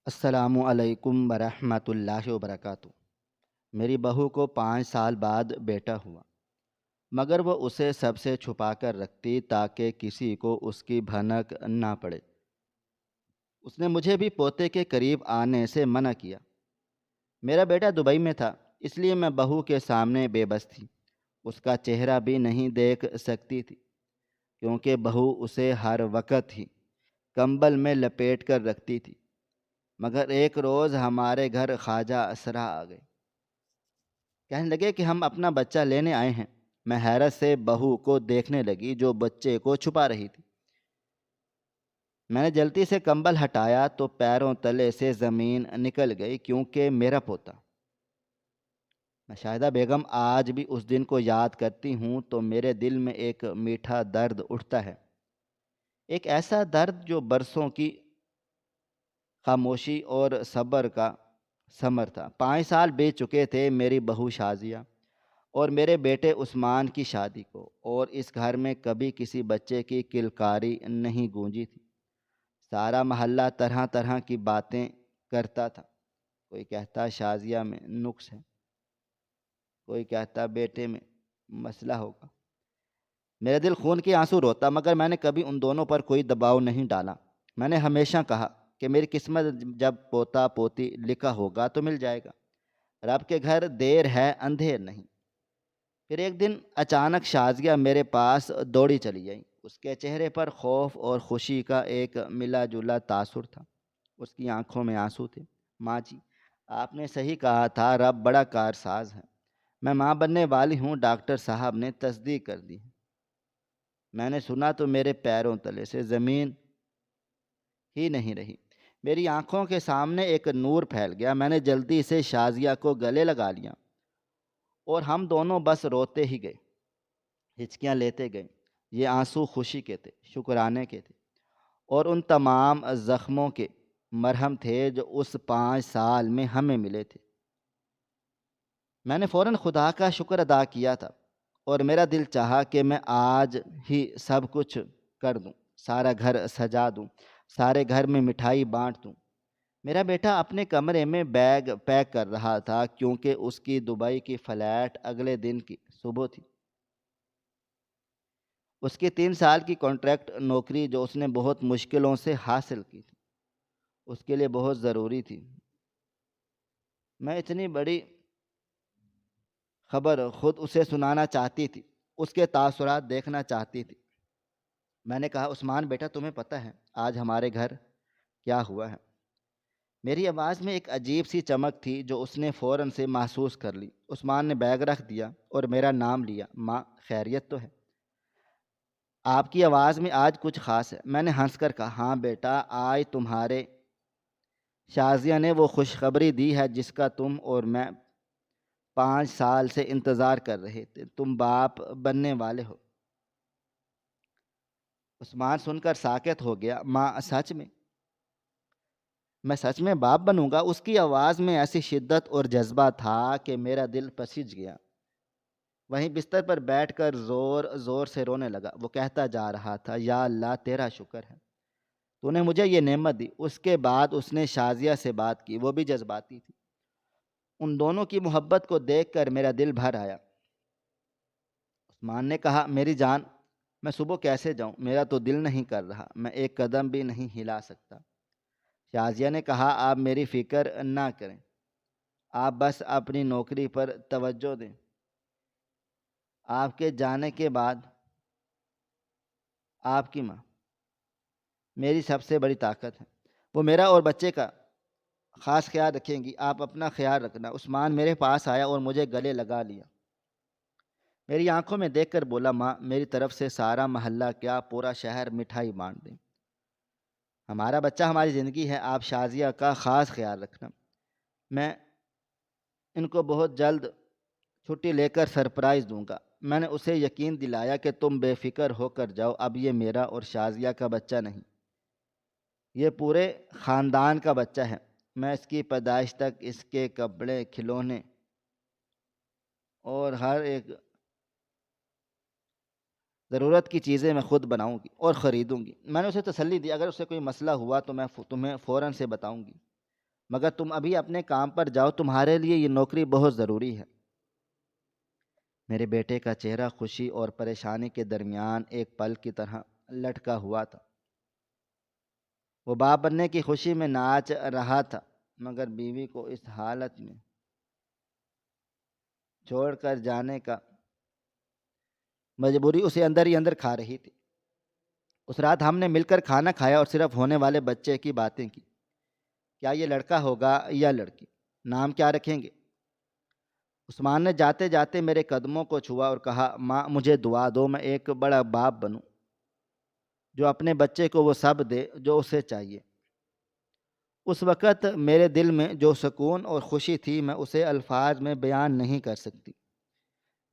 السلام علیکم ورحمۃ اللہ وبرکاتہ۔ میری بہو کو 5 سال بعد بیٹا ہوا، مگر وہ اسے سب سے چھپا کر رکھتی تاکہ کسی کو اس کی بھنک نہ پڑے۔ اس نے مجھے بھی پوتے کے قریب آنے سے منع کیا۔ میرا بیٹا دبئی میں تھا، اس لیے میں بہو کے سامنے بے بس تھی۔ اس کا چہرہ بھی نہیں دیکھ سکتی تھی، کیونکہ بہو اسے ہر وقت ہی کمبل میں لپیٹ کر رکھتی تھی۔ مگر ایک روز ہمارے گھر خواجہ اسرا آ گئے۔ کہنے لگے کہ ہم اپنا بچہ لینے آئے ہیں۔ میں حیرت سے بہو کو دیکھنے لگی جو بچے کو چھپا رہی تھی۔ میں نے جلدی سے کمبل ہٹایا تو پیروں تلے سے زمین نکل گئی، کیونکہ میرا پوتا۔ میں شاہدہ بیگم آج بھی اس دن کو یاد کرتی ہوں تو میرے دل میں ایک میٹھا درد اٹھتا ہے، ایک ایسا درد جو برسوں کی خاموشی اور صبر کا ثمر تھا۔ 5 سال بیت چکے تھے میری بہو شازیہ اور میرے بیٹے عثمان کی شادی کو، اور اس گھر میں کبھی کسی بچے کی کلکاری نہیں گونجی تھی۔ سارا محلہ طرح طرح کی باتیں کرتا تھا۔ کوئی کہتا شازیہ میں نقص ہے، کوئی کہتا بیٹے میں مسئلہ ہوگا۔ میرے دل خون کے آنسو روتا، مگر میں نے کبھی ان دونوں پر کوئی دباؤ نہیں ڈالا۔ میں نے ہمیشہ کہا کہ میری قسمت جب پوتا پوتی لکھا ہوگا تو مل جائے گا۔ رب کے گھر دیر ہے اندھیر نہیں۔ پھر ایک دن اچانک شازیہ میرے پاس دوڑی چلی آئی۔ اس کے چہرے پر خوف اور خوشی کا ایک ملا جلا تاثر تھا۔ اس کی آنکھوں میں آنسو تھے۔ ماں جی، آپ نے صحیح کہا تھا، رب بڑا کارساز ہے۔ میں ماں بننے والی ہوں، ڈاکٹر صاحب نے تصدیق کر دی۔ میں نے سنا تو میرے پیروں تلے سے زمین ہی نہیں رہی۔ میری آنکھوں کے سامنے ایک نور پھیل گیا۔ میں نے جلدی سے شازیہ کو گلے لگا لیا اور ہم دونوں بس روتے ہی گئے، ہچکیاں لیتے گئے۔ یہ آنسو خوشی کے تھے، شکرانے کے تھے، اور ان تمام زخموں کے مرہم تھے جو اس 5 سال میں ہمیں ملے تھے۔ میں نے فوراً خدا کا شکر ادا کیا تھا، اور میرا دل چاہا کہ میں آج ہی سب کچھ کر دوں، سارا گھر سجا دوں، سارے گھر میں مٹھائی بانٹ دوں۔ میرا بیٹا اپنے کمرے میں بیگ پیک کر رہا تھا، کیونکہ اس کی دبئی کی فلائٹ اگلے دن کی صبح تھی۔ اس کی 3 سال کی کانٹریکٹ نوکری جو اس نے بہت مشکلوں سے حاصل کی تھی، اس کے لیے بہت ضروری تھی۔ میں اتنی بڑی خبر خود اسے سنانا چاہتی تھی، اس کے تاثرات دیکھنا چاہتی تھی۔ میں نے کہا عثمان بیٹا، تمہیں پتہ ہے آج ہمارے گھر کیا ہوا ہے؟ میری آواز میں ایک عجیب سی چمک تھی جو اس نے فوراً سے محسوس کر لی۔ عثمان نے بیگ رکھ دیا اور میرا نام لیا۔ ماں، خیریت تو ہے؟ آپ کی آواز میں آج کچھ خاص ہے۔ میں نے ہنس کر کہا ہاں بیٹا، آج تمہارے شازیہ نے وہ خوشخبری دی ہے جس کا تم اور میں 5 سال سے انتظار کر رہے تھے۔ تم باپ بننے والے ہو۔ عثمان سن کر ساکت ہو گیا۔ ماں، سچ میں؟ میں سچ میں باپ بنوں گا؟ اس کی آواز میں ایسی شدت اور جذبہ تھا کہ میرا دل پسج گیا۔ وہیں بستر پر بیٹھ کر زور زور سے رونے لگا۔ وہ کہتا جا رہا تھا یا اللہ تیرا شکر ہے، تو نے مجھے یہ نعمت دی۔ اس کے بعد اس نے شازیہ سے بات کی، وہ بھی جذباتی تھی۔ ان دونوں کی محبت کو دیکھ کر میرا دل بھر آیا۔ عثمان نے کہا میری جان، میں صبح کیسے جاؤں؟ میرا تو دل نہیں کر رہا، میں ایک قدم بھی نہیں ہلا سکتا۔ شازیہ نے کہا آپ میری فکر نہ کریں، آپ بس اپنی نوکری پر توجہ دیں۔ آپ کے جانے کے بعد آپ کی ماں میری سب سے بڑی طاقت ہے، وہ میرا اور بچے کا خاص خیال رکھیں گی، آپ اپنا خیال رکھنا۔ عثمان میرے پاس آیا اور مجھے گلے لگا لیا۔ میری آنکھوں میں دیکھ کر بولا ماں، میری طرف سے سارا محلہ کیا، پورا شہر مٹھائی بانٹ دیں۔ ہمارا بچہ ہماری زندگی ہے، آپ شازیہ کا خاص خیال رکھنا۔ میں ان کو بہت جلد چھٹی لے کر سرپرائز دوں گا۔ میں نے اسے یقین دلایا کہ تم بے فکر ہو کر جاؤ، اب یہ میرا اور شازیہ کا بچہ نہیں، یہ پورے خاندان کا بچہ ہے۔ میں اس کی پیدائش تک اس کے کپڑے، کھلونے اور ہر ایک ضرورت کی چیزیں میں خود بناؤں گی اور خریدوں گی۔ میں نے اسے تسلی دی اگر اسے کوئی مسئلہ ہوا تو میں تمہیں فوراً سے بتاؤں گی۔ مگر تم ابھی اپنے کام پر جاؤ، تمہارے لیے یہ نوکری بہت ضروری ہے۔ میرے بیٹے کا چہرہ خوشی اور پریشانی کے درمیان ایک پل کی طرح لٹکا ہوا تھا۔ وہ باپ بننے کی خوشی میں ناچ رہا تھا، مگر بیوی کو اس حالت میں چھوڑ کر جانے کا مجبوری اسے اندر ہی اندر کھا رہی تھی۔ اس رات ہم نے مل کر کھانا کھایا اور صرف ہونے والے بچے کی باتیں کی۔ کیا یہ لڑکا ہوگا یا لڑکی؟ نام کیا رکھیں گے؟ عثمان نے جاتے جاتے میرے قدموں کو چھوا اور کہا، ماں مجھے دعا دو، میں ایک بڑا باپ بنوں جو اپنے بچے کو وہ سب دے جو اسے چاہیے۔ اس وقت میرے دل میں جو سکون اور خوشی تھی میں اسے الفاظ میں بیان نہیں کر سکتی۔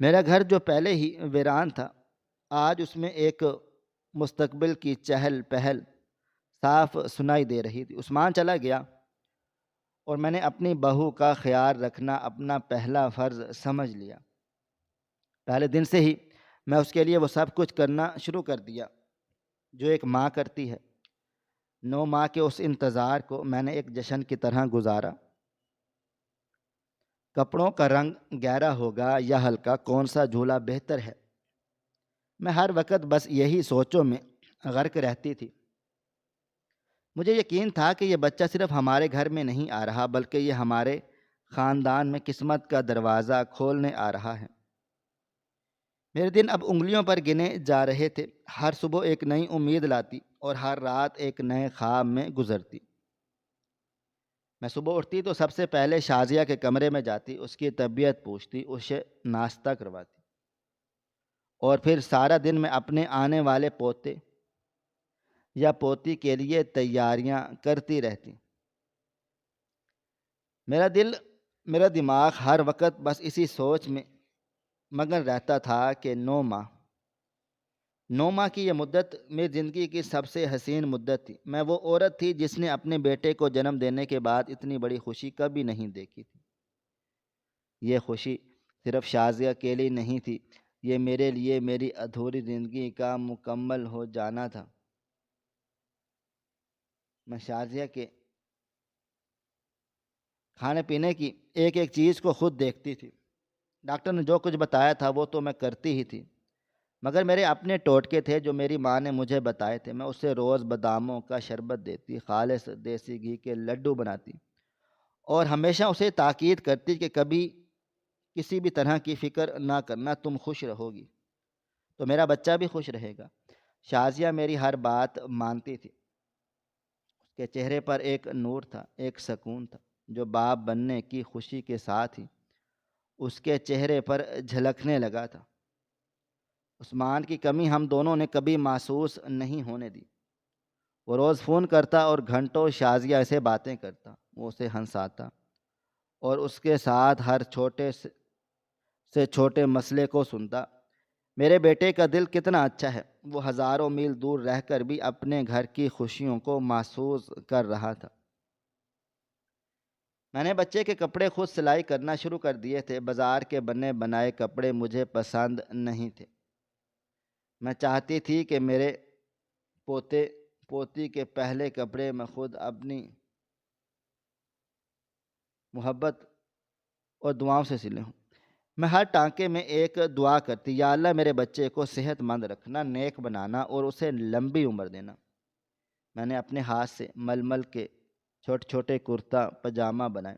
میرا گھر جو پہلے ہی ویران تھا، آج اس میں ایک مستقبل کی چہل پہل صاف سنائی دے رہی تھی۔ عثمان چلا گیا اور میں نے اپنی بہو کا خیال رکھنا اپنا پہلا فرض سمجھ لیا۔ پہلے دن سے ہی میں اس کے لیے وہ سب کچھ کرنا شروع کر دیا جو ایک ماں کرتی ہے۔ 9 ماہ کے اس انتظار کو میں نے ایک جشن کی طرح گزارا۔ کپڑوں کا رنگ گہرا ہوگا یا ہلکا، کون سا جھولا بہتر ہے، میں ہر وقت بس یہی سوچوں میں غرق رہتی تھی۔ مجھے یقین تھا کہ یہ بچہ صرف ہمارے گھر میں نہیں آ رہا، بلکہ یہ ہمارے خاندان میں قسمت کا دروازہ کھولنے آ رہا ہے۔ میرے دن اب انگلیوں پر گنے جا رہے تھے۔ ہر صبح ایک نئی امید لاتی اور ہر رات ایک نئے خواب میں گزرتی۔ میں صبح اٹھتی تو سب سے پہلے شازیہ کے کمرے میں جاتی، اس کی طبیعت پوچھتی، اسے ناشتہ کرواتی، اور پھر سارا دن میں اپنے آنے والے پوتے یا پوتی کے لیے تیاریاں کرتی رہتی۔ میرا دماغ ہر وقت بس اسی سوچ میں مگن رہتا تھا کہ 9 ماہ کی یہ مدت میری زندگی کی سب سے حسین مدت تھی۔ میں وہ عورت تھی جس نے اپنے بیٹے کو جنم دینے کے بعد اتنی بڑی خوشی کبھی نہیں دیکھی تھی۔ یہ خوشی صرف شازیہ کے لیے نہیں تھی، یہ میرے لیے میری ادھوری زندگی کا مکمل ہو جانا تھا۔ میں شازیہ کے کھانے پینے کی ایک ایک چیز کو خود دیکھتی تھی۔ ڈاکٹر نے جو کچھ بتایا تھا وہ تو میں کرتی ہی تھی، مگر میرے اپنے ٹوٹکے تھے جو میری ماں نے مجھے بتائے تھے۔ میں اسے روز باداموں کا شربت دیتی، خالص دیسی گھی کے لڈو بناتی، اور ہمیشہ اسے تاکید کرتی کہ کبھی کسی بھی طرح کی فکر نہ کرنا، تم خوش رہو گی تو میرا بچہ بھی خوش رہے گا۔ شازیہ میری ہر بات مانتی تھی۔ اس کے چہرے پر ایک نور تھا، ایک سکون تھا جو باپ بننے کی خوشی کے ساتھ ہی اس کے چہرے پر جھلکنے لگا تھا۔ عثمان کی کمی ہم دونوں نے کبھی محسوس نہیں ہونے دی۔ وہ روز فون کرتا اور گھنٹوں شازیہ سے باتیں کرتا، وہ اسے ہنساتا اور اس کے ساتھ ہر چھوٹے سے چھوٹے مسئلے کو سنتا۔ میرے بیٹے کا دل کتنا اچھا ہے، وہ ہزاروں میل دور رہ کر بھی اپنے گھر کی خوشیوں کو محسوس کر رہا تھا۔ میں نے بچے کے کپڑے خود سلائی کرنا شروع کر دیے تھے۔ بازار کے بنے بنائے کپڑے مجھے پسند نہیں تھے۔ میں چاہتی تھی کہ میرے پوتے پوتی کے پہلے کپڑے میں خود اپنی محبت اور دعاؤں سے سلے ہوں۔ میں ہر ٹانکے میں ایک دعا کرتی، یا اللہ میرے بچے کو صحت مند رکھنا، نیک بنانا اور اسے لمبی عمر دینا۔ میں نے اپنے ہاتھ سے ململ کے چھوٹے چھوٹے کرتا پاجامہ بنائے۔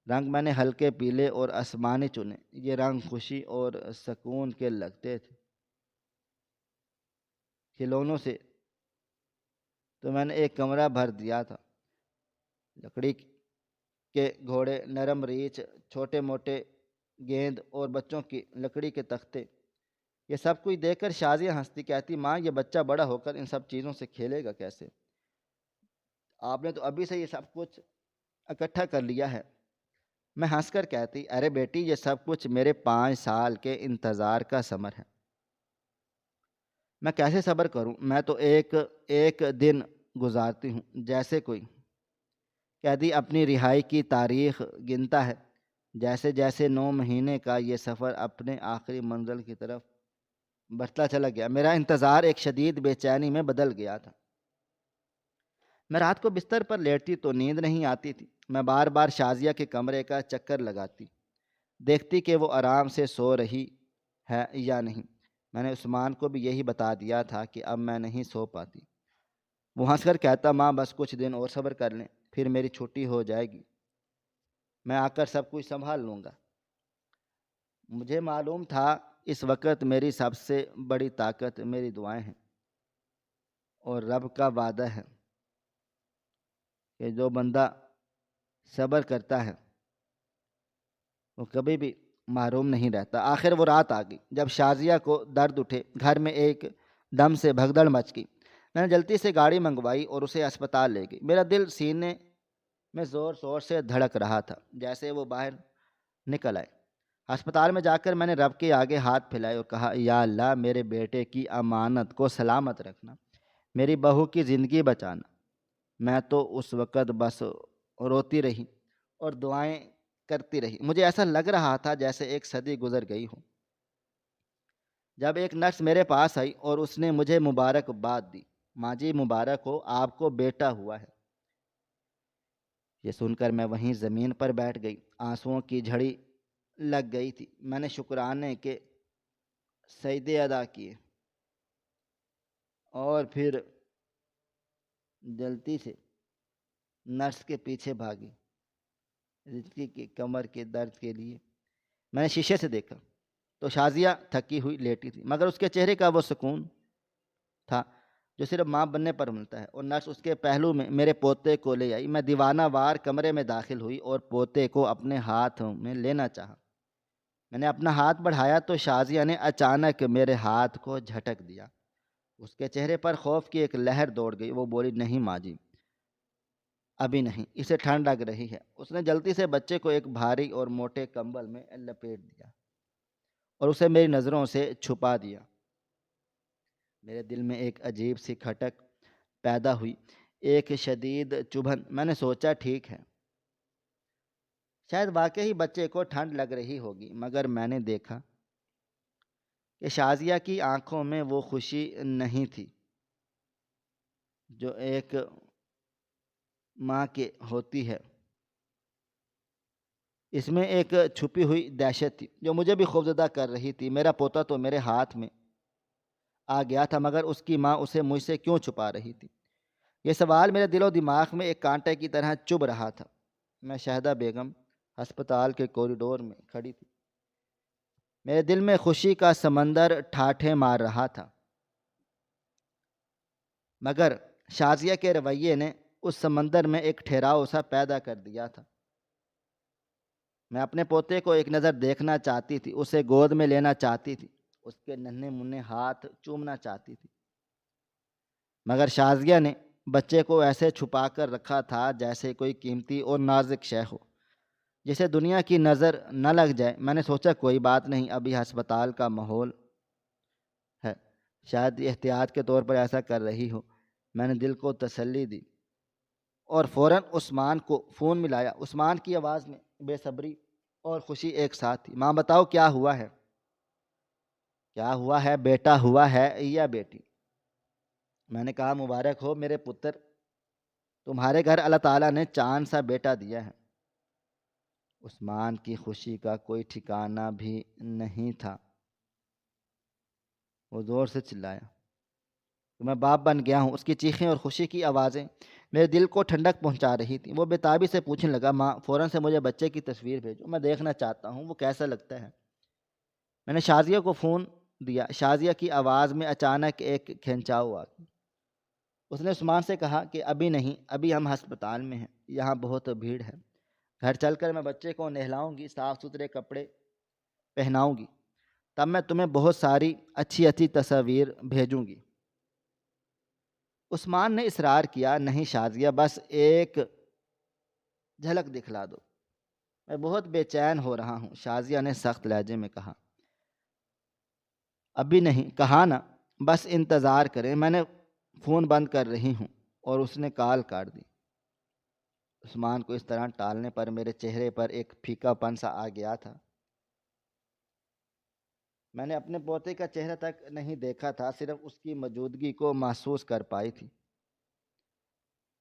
رنگ میں نے ہلکے پیلے اور آسمانی چنے، یہ رنگ خوشی اور سکون کے لگتے تھے۔ کھلونوں سے تو میں نے ایک کمرہ بھر دیا تھا۔ لکڑی کے گھوڑے، نرم ریچھ، چھوٹے موٹے گیند اور بچوں کی لکڑی کے تختے، یہ سب کچھ دیکھ کر شازیہ ہنستی، کہتی، ماں یہ بچہ بڑا ہو کر ان سب چیزوں سے کھیلے گا کیسے؟ آپ نے تو ابھی سے یہ سب کچھ اکٹھا کر لیا ہے۔ میں ہنس کر کہتی، ارے بیٹی یہ سب کچھ میرے 5 سال کے انتظار کا ثمر ہے۔ میں کیسے صبر کروں؟ میں تو ایک ایک دن گزارتی ہوں جیسے کوئی قیدی اپنی رہائی کی تاریخ گنتا ہے۔ جیسے جیسے 9 مہینے کا یہ سفر اپنے آخری منزل کی طرف بڑھتا چلا گیا، میرا انتظار ایک شدید بے چینی میں بدل گیا تھا۔ میں رات کو بستر پر لیٹتی تو نیند نہیں آتی تھی، میں بار بار شازیہ کے کمرے کا چکر لگاتی، دیکھتی کہ وہ آرام سے سو رہی ہے یا نہیں۔ میں نے عثمان کو بھی یہی بتا دیا تھا کہ اب میں نہیں سو پاتی۔ وہ ہنس کر کہتا، ماں بس کچھ دن اور صبر کر لیں، پھر میری چھٹی ہو جائے گی، میں آ کر سب کچھ سنبھال لوں گا۔ مجھے معلوم تھا اس وقت میری سب سے بڑی طاقت میری دعائیں ہیں، اور رب کا وعدہ ہے کہ جو بندہ صبر کرتا ہے وہ کبھی بھی محروم نہیں رہتا۔ آخر وہ رات آ گئی جب شازیہ کو درد اٹھے، گھر میں ایک دم سے بھگدڑ مچ گئی۔ میں نے جلدی سے گاڑی منگوائی اور اسے اسپتال لے گئی۔ میرا دل سینے میں زور زور سے دھڑک رہا تھا جیسے وہ باہر نکل آئے۔ ہسپتال میں جا کر میں نے رب کے آگے ہاتھ پھیلائے اور کہا، یا اللہ میرے بیٹے کی امانت کو سلامت رکھنا، میری بہو کی زندگی بچانا۔ میں تو اس وقت بس روتی رہی اور دعائیں کرتی رہی۔ مجھے ایسا لگ رہا تھا جیسے ایک صدی گزر گئی ہو۔ جب ایک نرس میرے پاس آئی اور اس نے مجھے مبارکباد دی، ماں جی مبارک ہو، آپ کو بیٹا ہوا ہے۔ یہ سن کر میں وہیں زمین پر بیٹھ گئی، آنسوؤں کی جھڑی لگ گئی تھی۔ میں نے شکرانے کے سجدے ادا کیے اور پھر جلدی سے نرس کے پیچھے بھاگی رزقی کی کمر کے درد کے لیے۔ میں نے شیشے سے دیکھا تو شازیہ تھکی ہوئی لیٹی تھی، مگر اس کے چہرے کا وہ سکون تھا جو صرف ماں بننے پر ملتا ہے۔ اور نرس اس کے پہلو میں میرے پوتے کو لے آئی۔ میں دیوانہ وار کمرے میں داخل ہوئی اور پوتے کو اپنے ہاتھوں میں لینا چاہا۔ میں نے اپنا ہاتھ بڑھایا تو شازیہ نے اچانک میرے ہاتھ کو جھٹک دیا۔ اس کے چہرے پر خوف کی ایک لہر دوڑ گئی۔ وہ بولی، نہیں ماں جی، ابھی نہیں، اسے ٹھنڈ لگ رہی ہے۔ اس نے جلدی سے بچے کو ایک بھاری اور موٹے کمبل میں لپیٹ دیا اور اسے میری نظروں سے چھپا دیا۔ میرے دل میں ایک عجیب سی کھٹک پیدا ہوئی، ایک شدید چبھن۔ میں نے سوچا ٹھیک ہے، شاید واقعی بچے کو ٹھنڈ لگ رہی ہوگی، مگر میں نے دیکھا کہ شازیہ کی آنکھوں میں وہ خوشی نہیں تھی جو ایک ماں کے ہوتی ہے۔ اس میں ایک چھپی ہوئی دہشت تھی جو مجھے بھی خوفزدہ کر رہی تھی۔ میرا پوتا تو میرے ہاتھ میں آ گیا تھا، مگر اس کی ماں اسے مجھ سے کیوں چھپا رہی تھی؟ یہ سوال میرے دل و دماغ میں ایک کانٹے کی طرح چبھ رہا تھا۔ میں شہدہ بیگم ہسپتال کے کوریڈور میں کھڑی تھی، میرے دل میں خوشی کا سمندر ٹھاٹھیں مار رہا تھا، مگر شازیہ کے رویے نے اس سمندر میں ایک ٹھہراؤ سا پیدا کر دیا تھا۔ میں اپنے پوتے کو ایک نظر دیکھنا چاہتی تھی، اسے گود میں لینا چاہتی تھی، اس کے ننھے منھے ہاتھ چومنا چاہتی تھی، مگر شازیہ نے بچے کو ایسے چھپا کر رکھا تھا جیسے کوئی قیمتی اور نازک شے ہو جسے دنیا کی نظر نہ لگ جائے۔ میں نے سوچا کوئی بات نہیں، ابھی ہسپتال کا ماحول ہے، شاید احتیاط کے طور پر ایسا کر رہی ہو۔ میں نے دل کو تسلی دی اور فوراً عثمان کو فون ملایا۔ عثمان کی آواز میں بے صبری اور خوشی ایک ساتھ تھی۔ ماں بتاؤ کیا ہوا ہے؟ کیا ہوا ہے؟ بیٹا ہوا ہے یا بیٹی؟ میں نے کہا، مبارک ہو میرے پتر، تمہارے گھر اللہ تعالیٰ نے چاند سا بیٹا دیا ہے۔ عثمان کی خوشی کا کوئی ٹھکانہ بھی نہیں تھا، وہ زور سے چلایا کہ میں باپ بن گیا ہوں۔ اس کی چیخیں اور خوشی کی آوازیں میرے دل کو ٹھنڈک پہنچا رہی تھیں۔ وہ بے تابی سے پوچھنے لگا، ماں فوراً سے مجھے بچے کی تصویر بھیجو، میں دیکھنا چاہتا ہوں وہ کیسا لگتا ہے۔ میں نے شازیہ کو فون دیا۔ شازیہ کی آواز میں اچانک ایک کھنچاؤ آ گئی۔ اس نے عثمان سے کہا کہ ابھی نہیں، ابھی ہم ہسپتال میں ہیں، یہاں بہت بھیڑ ہے، گھر چل کر میں بچے کو نہلاؤں گی، صاف ستھرے کپڑے پہناؤں گی، تب میں تمہیں بہت ساری اچھی اچھی تصاویر بھیجوں گی۔ عثمان نے اصرار کیا، نہیں شازیہ، بس ایک جھلک دکھلا دو، میں بہت بے چین ہو رہا ہوں۔ شازیہ نے سخت لہجے میں کہا، ابھی نہیں، کہا نا، بس انتظار کریں، میں نے فون بند کر رہی ہوں۔ اور اس نے کال کاٹ دی۔ عثمان کو اس طرح ٹالنے پر میرے چہرے پر ایک پھیکا پن سا آ گیا تھا۔ میں نے اپنے پوتے کا چہرہ تک نہیں دیکھا تھا، صرف اس کی موجودگی کو محسوس کر پائی تھی۔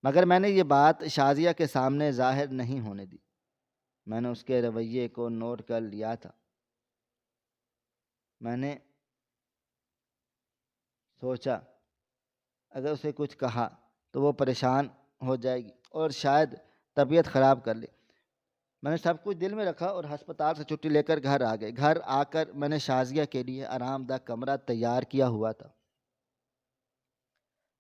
مگر میں نے یہ بات شازیہ کے سامنے ظاہر نہیں ہونے دی۔ میں نے اس کے رویے کو نوٹ کر لیا تھا۔ میں نے سوچا اگر اسے کچھ کہا تو وہ پریشان ہو جائے گی اور شاید طبیعت خراب کر لے۔ میں نے سب کچھ دل میں رکھا اور ہسپتال سے چھٹی لے کر گھر آ گئے۔ گھر آ کر میں نے شازیہ کے لیے آرام دہ کمرہ تیار کیا ہوا تھا،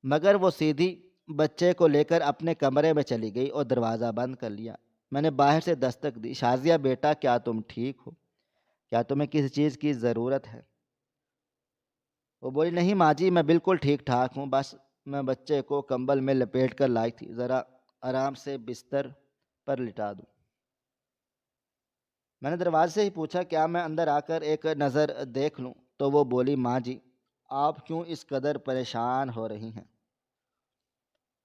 مگر وہ سیدھی بچے کو لے کر اپنے کمرے میں چلی گئی اور دروازہ بند کر لیا۔ میں نے باہر سے دستک دی، شازیہ بیٹا کیا تم ٹھیک ہو؟ کیا تمہیں کسی چیز کی ضرورت ہے؟ وہ بولی نہیں ماں جی، میں بالکل ٹھیک ٹھاک ہوں، بس میں بچے کو کمبل میں لپیٹ کر لائی تھی، ذرا آرام سے بستر پر لٹا دوں۔ میں نے دروازے سے ہی پوچھا کیا میں اندر آ کر ایک نظر دیکھ لوں؟ تو وہ بولی ماں جی، آپ کیوں اس قدر پریشان ہو رہی ہیں؟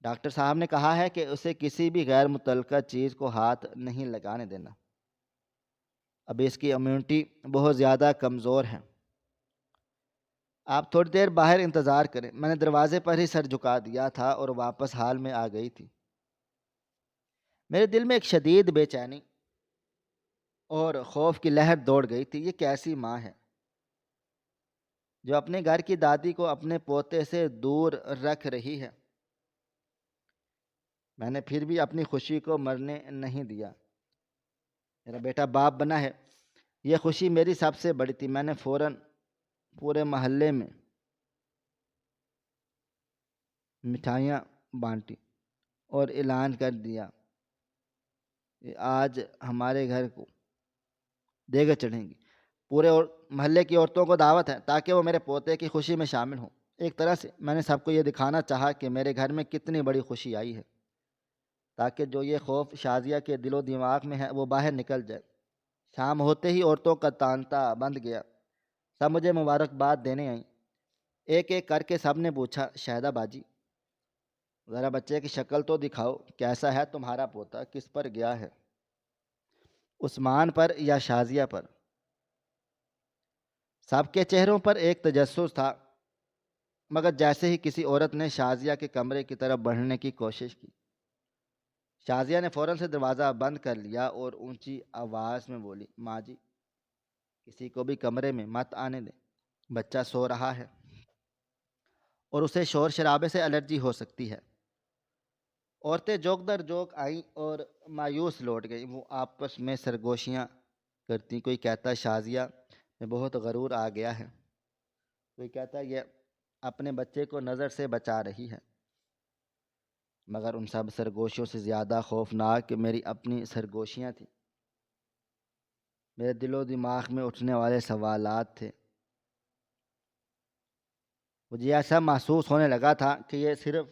ڈاکٹر صاحب نے کہا ہے کہ اسے کسی بھی غیر متعلقہ چیز کو ہاتھ نہیں لگانے دینا، ابھی اس کی امیونٹی بہت زیادہ کمزور ہے، آپ تھوڑی دیر باہر انتظار کریں۔ میں نے دروازے پر ہی سر جھکا دیا تھا اور واپس ہال میں آ گئی تھی۔ میرے دل میں ایک شدید بے چینی اور خوف کی لہر دوڑ گئی تھی۔ یہ کیسی ماں ہے جو اپنے گھر کی دادی کو اپنے پوتے سے دور رکھ رہی ہے؟ میں نے پھر بھی اپنی خوشی کو مرنے نہیں دیا۔ میرا بیٹا باپ بنا ہے، یہ خوشی میری سب سے بڑی تھی۔ میں نے فوراً پورے محلے میں مٹھائیاں بانٹی اور اعلان کر دیا کہ آج ہمارے گھر کو دیگر چڑھیں گی، پورے اور محلے کی عورتوں کو دعوت ہے تاکہ وہ میرے پوتے کی خوشی میں شامل ہوں۔ ایک طرح سے میں نے سب کو یہ دکھانا چاہا کہ میرے گھر میں کتنی بڑی خوشی آئی ہے، تاکہ جو یہ خوف شازیہ کے دل و دماغ میں ہے وہ باہر نکل جائے۔ شام ہوتے ہی عورتوں کا تانتا بند گیا، سب مجھے مبارکباد دینے آئیں۔ ایک ایک کر کے سب نے پوچھا شاہدہ باجی، ذرا بچے کی شکل تو دکھاؤ، کیسا ہے تمہارا پوتا، کس پر گیا ہے، عثمان پر یا شازیہ پر؟ سب کے چہروں پر ایک تجسس تھا، مگر جیسے ہی کسی عورت نے شازیہ کے کمرے کی طرف بڑھنے کی کوشش کی، شازیہ نے فوراً سے دروازہ بند کر لیا اور اونچی آواز میں بولی ماں جی، کسی کو بھی کمرے میں مت آنے دیں، بچہ سو رہا ہے اور اسے شور شرابے سے الرجی ہو سکتی ہے۔ عورتیں جوک در جوک آئیں اور مایوس لوٹ گئیں، وہ آپس میں سرگوشیاں کرتی، کوئی کہتا شازیہ میں بہت غرور آ گیا ہے، کوئی کہتا یہ اپنے بچے کو نظر سے بچا رہی ہے، مگر ان سب سرگوشیوں سے زیادہ خوفناک میری اپنی سرگوشیاں تھیں۔ میرے دل و دماغ میں اٹھنے والے سوالات تھے۔ مجھے ایسا محسوس ہونے لگا تھا کہ یہ صرف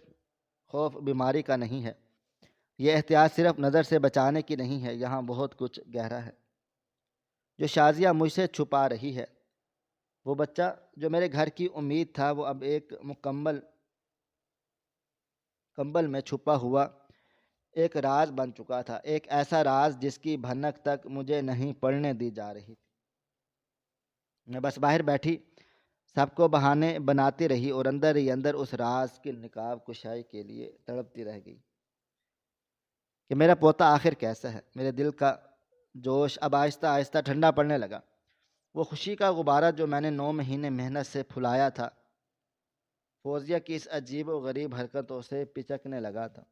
خوف بیماری کا نہیں ہے، یہ احتیاط صرف نظر سے بچانے کی نہیں ہے، یہاں بہت کچھ گہرا ہے جو شازیہ مجھ سے چھپا رہی ہے۔ وہ بچہ جو میرے گھر کی امید تھا، وہ اب ایک مکمل کمبل میں چھپا ہوا ایک راز بن چکا تھا، ایک ایسا راز جس کی بھنک تک مجھے نہیں پڑنے دی جا رہی تھی۔ میں بس باہر بیٹھی سب کو بہانے بناتی رہی اور اندر ہی اندر اس راز کی نقاب کشائی کے لیے تڑپتی رہ گئی کہ میرا پوتا آخر کیسا ہے۔ میرے دل کا جوش اب آہستہ آہستہ ٹھنڈا پڑنے لگا۔ وہ خوشی کا غبارہ جو میں نے 9 مہینے محنت سے پھلایا تھا، فوزیہ کی اس عجیب و غریب حرکتوں سے پچکنے لگا تھا۔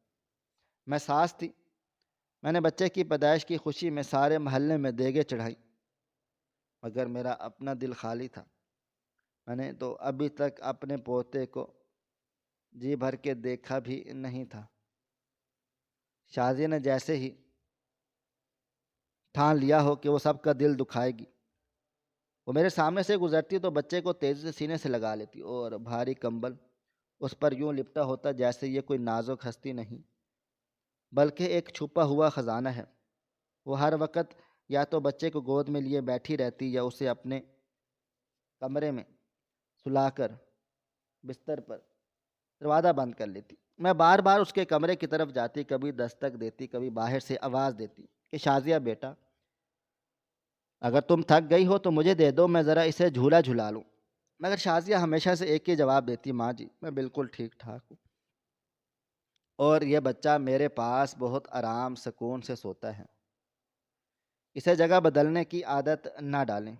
میں ساس تھی، میں نے بچے کی پیدائش کی خوشی میں سارے محلے میں دیگیں چڑھائی، مگر میرا اپنا دل خالی تھا۔ میں نے تو ابھی تک اپنے پوتے کو جی بھر کے دیکھا بھی نہیں تھا۔ شازیہ نے جیسے ہی ٹھان لیا ہو کہ وہ سب کا دل دکھائے گی، وہ میرے سامنے سے گزرتی تو بچے کو تیزی سے سینے سے لگا لیتی اور بھاری کمبل اس پر یوں لپٹا ہوتا جیسے یہ کوئی نازک ہستی نہیں بلکہ ایک چھپا ہوا خزانہ ہے۔ وہ ہر وقت یا تو بچے کو گود میں لیے بیٹھی رہتی یا اسے اپنے کمرے میں سلا کر بستر پر دروازہ بند کر لیتی۔ میں بار بار اس کے کمرے کی طرف جاتی، کبھی دستک دیتی، کبھی باہر سے آواز دیتی کہ شازیہ بیٹا، اگر تم تھک گئی ہو تو مجھے دے دو، میں ذرا اسے جھولا جھلا لوں۔ مگر شازیہ ہمیشہ سے ایک ہی جواب دیتی، ماں جی میں بالکل ٹھیک ٹھاک ہوں۔ اور یہ بچہ میرے پاس بہت آرام سکون سے سوتا ہے، اسے جگہ بدلنے کی عادت نہ ڈالیں۔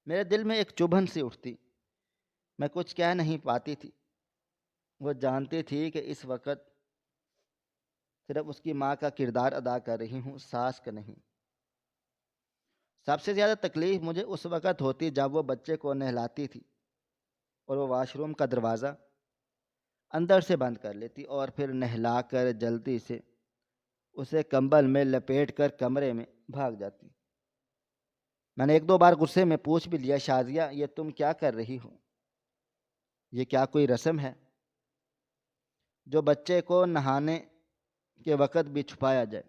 میرے دل میں ایک چبھن سی اٹھتی، میں کچھ کہہ نہیں پاتی تھی۔ وہ جانتی تھی کہ اس وقت صرف اس کی ماں کا کردار ادا کر رہی ہوں، ساس کا نہیں۔ سب سے زیادہ تکلیف مجھے اس وقت ہوتی جب وہ بچے کو نہلاتی تھی اور وہ واش روم کا دروازہ اندر سے بند کر لیتی اور پھر نہلا کر جلدی سے اسے کمبل میں لپیٹ کر کمرے میں بھاگ جاتی۔ میں نے ایک دو بار غصے میں پوچھ بھی لیا، شازیہ یہ تم کیا کر رہی ہو؟ یہ کیا کوئی رسم ہے جو بچے کو نہانے کے وقت بھی چھپایا جائے؟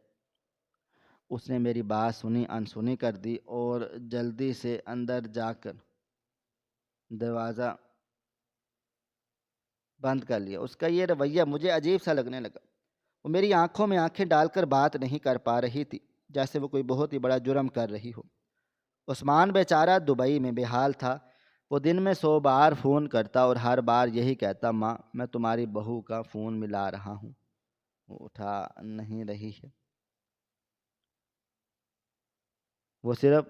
اس نے میری بات سنی انسنی کر دی اور جلدی سے اندر جا کر دروازہ بند کر لیا۔ اس کا یہ رویہ مجھے عجیب سا لگنے لگا۔ وہ میری آنکھوں میں آنکھیں ڈال کر بات نہیں کر پا رہی تھی، جیسے وہ کوئی بہت ہی بڑا جرم کر رہی ہو۔ عثمان بیچارہ دبئی میں بے حال تھا۔ وہ دن میں 100 بار فون کرتا اور ہر بار یہی کہتا، ماں میں تمہاری بہو کا فون ملا رہا ہوں۔ وہ اٹھا نہیں رہی ہے۔ وہ صرف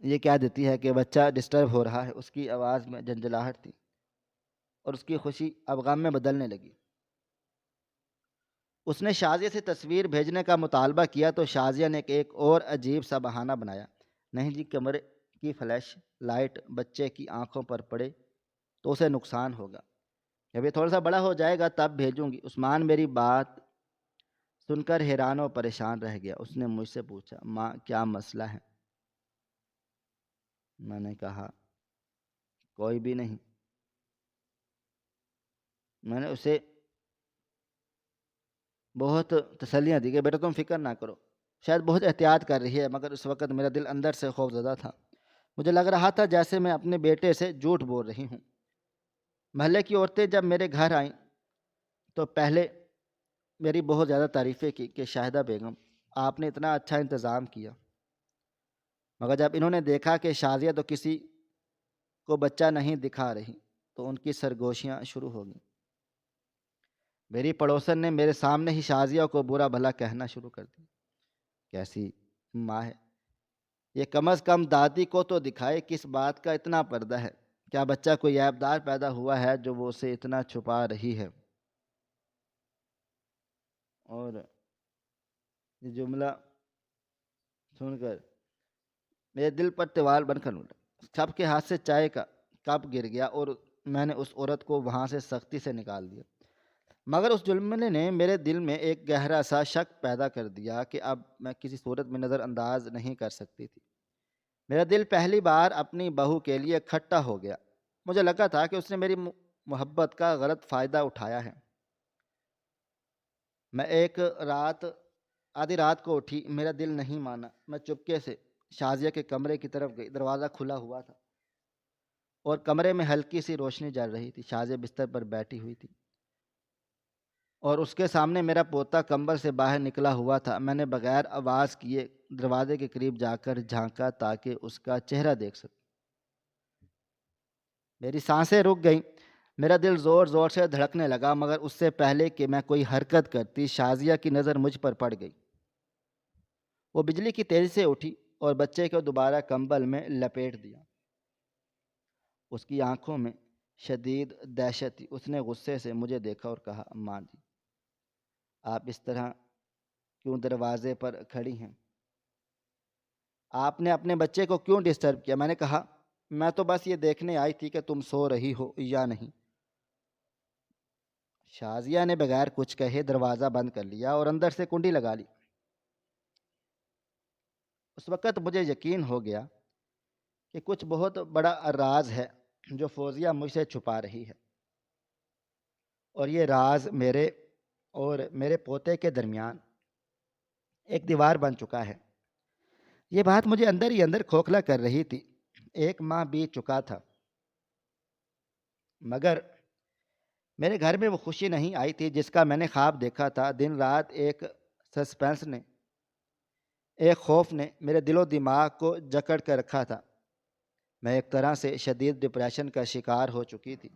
یہ کہہ دیتی ہے کہ بچہ ڈسٹرب ہو رہا ہے۔ اس کی آواز میں جھنجھلاہٹ تھی اور اس کی خوشی اب غم میں بدلنے لگی۔ اس نے شازیہ سے تصویر بھیجنے کا مطالبہ کیا تو شازیہ نے ایک اور عجیب سا بہانہ بنایا، نہیں جی کمرے کی فلیش لائٹ بچے کی آنکھوں پر پڑے تو اسے نقصان ہوگا، جب یہ تھوڑا سا بڑا ہو جائے گا تب بھیجوں گی۔ عثمان میری بات سن کر حیران و پریشان رہ گیا۔ اس نے مجھ سے پوچھا، ماں کیا مسئلہ ہے؟ میں نے کہا کوئی بھی نہیں۔ میں نے اسے بہت تسلیاں دی کہ بیٹا تم فکر نہ کرو، شاید بہت احتیاط کر رہی ہے، مگر اس وقت میرا دل اندر سے خوف زدہ تھا۔ مجھے لگ رہا تھا جیسے میں اپنے بیٹے سے جھوٹ بول رہی ہوں۔ محلے کی عورتیں جب میرے گھر آئیں تو پہلے میری بہت زیادہ تعریفیں کی کہ شاہدہ بیگم آپ نے اتنا اچھا انتظام کیا، مگر جب انہوں نے دیکھا کہ شازیہ تو کسی کو بچہ نہیں دکھا رہی تو ان کی سرگوشیاں شروع ہو گئیں۔ میری پڑوسن نے میرے سامنے ہی شازیہ کو برا بھلا کہنا شروع کر دیا، کیسی ماں ہے یہ، کم از کم دادی کو تو دکھائے، کس بات کا اتنا پردہ ہے؟ کیا بچہ کوئی عیبدار پیدا ہوا ہے جو وہ اسے اتنا چھپا رہی ہے؟ اور یہ جملہ سن کر میرے دل پر تیوال بن کر اٹھا۔ سب کے ہاتھ سے چائے کا کپ گر گیا اور میں نے اس عورت کو وہاں سے سختی سے نکال دیا، مگر اس جملے نے میرے دل میں ایک گہرا سا شک پیدا کر دیا کہ اب میں کسی صورت میں نظر انداز نہیں کر سکتی تھی۔ میرا دل پہلی بار اپنی بہو کے لیے کھٹا ہو گیا۔ مجھے لگا تھا کہ اس نے میری محبت کا غلط فائدہ اٹھایا ہے۔ میں ایک رات آدھی رات کو اٹھی، میرا دل نہیں مانا۔ میں چپکے سے شازیہ کے کمرے کی طرف گئی۔ دروازہ کھلا ہوا تھا اور کمرے میں ہلکی سی روشنی جل رہی تھی۔ شازیہ بستر پر بیٹھی ہوئی تھی اور اس کے سامنے میرا پوتا کمبل سے باہر نکلا ہوا تھا۔ میں نے بغیر آواز کیے دروازے کے قریب جا کر جھانکا تاکہ اس کا چہرہ دیکھ سکوں۔ میری سانسیں رک گئیں، میرا دل زور زور سے دھڑکنے لگا، مگر اس سے پہلے کہ میں کوئی حرکت کرتی شازیہ کی نظر مجھ پر پڑ گئی۔ وہ بجلی کی تیزی سے اٹھی اور بچے کو دوبارہ کمبل میں لپیٹ دیا۔ اس کی آنکھوں میں شدید دہشت تھی۔ اس نے غصے سے مجھے دیکھا اور کہا، ماں جی آپ اس طرح کیوں دروازے پر کھڑی ہیں؟ آپ نے اپنے بچے کو کیوں ڈسٹرب کیا؟ میں نے کہا میں تو بس یہ دیکھنے آئی تھی کہ تم سو رہی ہو یا نہیں۔ شازیہ نے بغیر کچھ کہے دروازہ بند کر لیا اور اندر سے کنڈی لگا لی۔ اس وقت مجھے یقین ہو گیا کہ کچھ بہت بڑا راز ہے جو فوزیہ مجھ سے چھپا رہی ہے، اور یہ راز میرے اور میرے پوتے کے درمیان ایک دیوار بن چکا ہے۔ یہ بات مجھے اندر ہی اندر کھوکھلا کر رہی تھی۔ ایک ماہ بیت چکا تھا، مگر میرے گھر میں وہ خوشی نہیں آئی تھی جس کا میں نے خواب دیکھا تھا۔ دن رات ایک سسپینس نے، ایک خوف نے میرے دل و دماغ کو جکڑ کر رکھا تھا۔ میں ایک طرح سے شدید ڈپریشن کا شکار ہو چکی تھی۔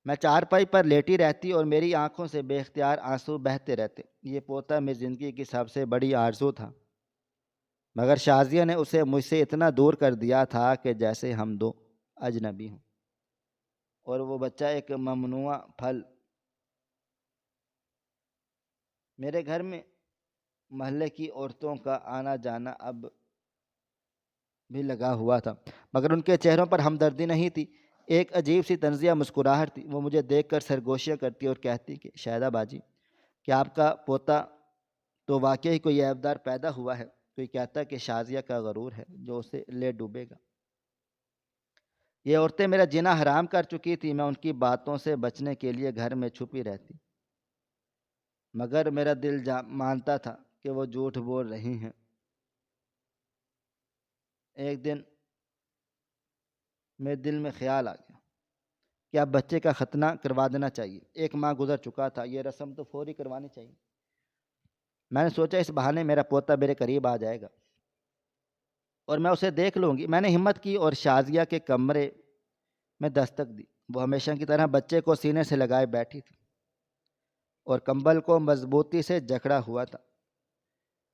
میں چارپائی پر لیٹی رہتی اور میری آنکھوں سے بے اختیار آنسو بہتے رہتے۔ یہ پوتا میری زندگی کی سب سے بڑی آرزو تھا، مگر شازیہ نے اسے مجھ سے اتنا دور کر دیا تھا کہ جیسے ہم دو اجنبی ہوں، اور وہ بچہ ایک ممنوعہ پھل۔ میرے گھر میں محلے کی عورتوں کا آنا جانا اب بھی لگا ہوا تھا، مگر ان کے چہروں پر ہمدردی نہیں تھی، ایک عجیب سی طنزیہ مسکراہٹ تھی۔ وہ مجھے دیکھ کر سرگوشیاں کرتی اور کہتی کہ شاہدہ باجی، کہ آپ کا پوتا تو واقعی کوئی عیبدار پیدا ہوا ہے۔ کوئی کہتا ہے کہ شازیہ کا غرور ہے جو اسے لے ڈوبے گا۔ یہ عورتیں میرا جینا حرام کر چکی تھی، میں ان کی باتوں سے بچنے کے لیے گھر میں چھپی رہتی، مگر میرا دل مانتا تھا کہ وہ جھوٹ بول رہی ہیں۔ ایک دن میرے دل میں خیال آ گیا کہ اب بچے کا ختنہ کروا دینا چاہیے، ایک ماہ گزر چکا تھا، یہ رسم تو فوری کروانی چاہیے۔ میں نے سوچا اس بہانے میرا پوتا میرے قریب آ جائے گا اور میں اسے دیکھ لوں گی۔ میں نے ہمت کی اور شازیہ کے کمرے میں دستک دی۔ وہ ہمیشہ کی طرح بچے کو سینے سے لگائے بیٹھی تھی اور کمبل کو مضبوطی سے جکڑا ہوا تھا۔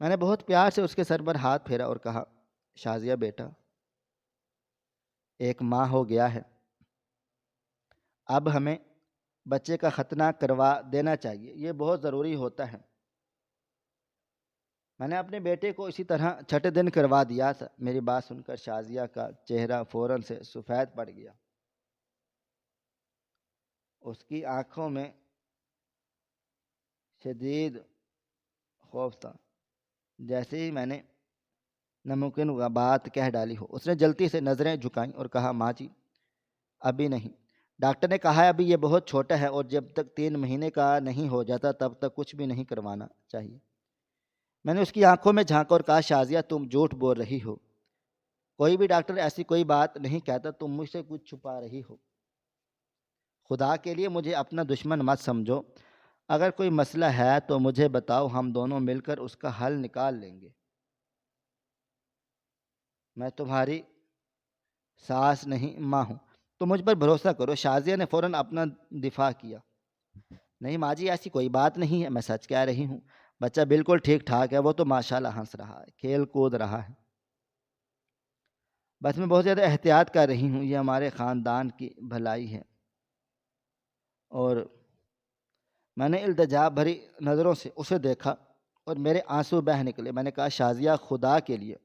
میں نے بہت پیار سے اس کے سر پر ہاتھ پھیرا اور کہا، شازیہ بیٹا، ایک ماہ ہو گیا ہے، اب ہمیں بچے کا ختنہ کروا دینا چاہیے، یہ بہت ضروری ہوتا ہے۔ میں نے اپنے بیٹے کو اسی طرح چھٹے دن کروا دیا تھا۔ میری بات سن کر شازیہ کا چہرہ فوراً سے سفید پڑ گیا، اس کی آنکھوں میں شدید خوف تھا، جیسے ہی میں نے ناممکن بات کہہ ڈالی ہو۔ اس نے جلدی سے نظریں جھکائیں اور کہا، ماں جی ابھی نہیں، ڈاکٹر نے کہا ہے ابھی یہ بہت چھوٹا ہے اور جب تک 3 مہینے کا نہیں ہو جاتا تب تک کچھ بھی نہیں کروانا چاہیے۔ میں نے اس کی آنکھوں میں جھانکا اور کہا، شازیہ تم جھوٹ بول رہی ہو، کوئی بھی ڈاکٹر ایسی کوئی بات نہیں کہتا، تم مجھ سے کچھ چھپا رہی ہو۔ خدا کے لیے مجھے اپنا دشمن مت سمجھو، اگر کوئی مسئلہ ہے تو مجھے بتاؤ، ہم دونوں مل کر اس کا حل نکال لیں گے۔ میں تمہاری ساس نہیں ماں ہوں، تو مجھ پر بھروسہ کرو۔ شازیہ نے فوراً اپنا دفاع کیا، نہیں ماں جی ایسی کوئی بات نہیں ہے، میں سچ کہہ رہی ہوں، بچہ بالکل ٹھیک ٹھاک ہے، وہ تو ماشاءاللہ ہنس رہا ہے، کھیل کود رہا ہے، بس میں بہت زیادہ احتیاط کر رہی ہوں، یہ ہمارے خاندان کی بھلائی ہے۔ اور میں نے التجا بھری نظروں سے اسے دیکھا اور میرے آنسو بہہ نکلے۔ میں نے کہا، شازیہ خدا کے لیے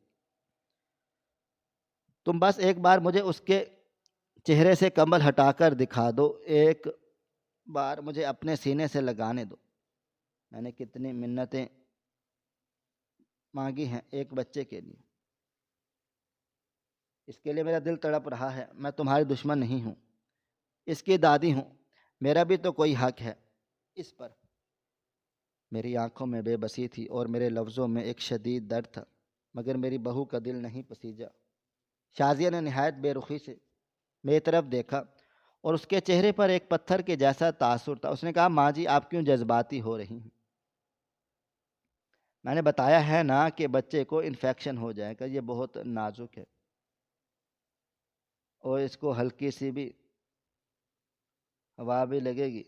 تم بس ایک بار مجھے اس کے چہرے سے کمبل ہٹا کر دکھا دو، ایک بار مجھے اپنے سینے سے لگانے دو۔ میں نے کتنی منتیں مانگی ہیں ایک بچے کے لیے، اس کے لیے میرا دل تڑپ رہا ہے۔ میں تمہاری دشمن نہیں ہوں، اس کی دادی ہوں، میرا بھی تو کوئی حق ہے اس پر۔ میری آنکھوں میں بے بسی تھی اور میرے لفظوں میں ایک شدید درد تھا، مگر میری بہو کا دل نہیں پسیجا۔ شازیہ نے نہایت بے رخی سے میری طرف دیکھا اور اس کے چہرے پر ایک پتھر کے جیسا تاثر تھا۔ اس نے کہا، ماں جی آپ کیوں جذباتی ہو رہی ہیں؟ میں نے بتایا ہے نا کہ بچے کو انفیکشن ہو جائے گا، یہ بہت نازک ہے اور اس کو ہلکی سی بھی ہوا بھی لگے گی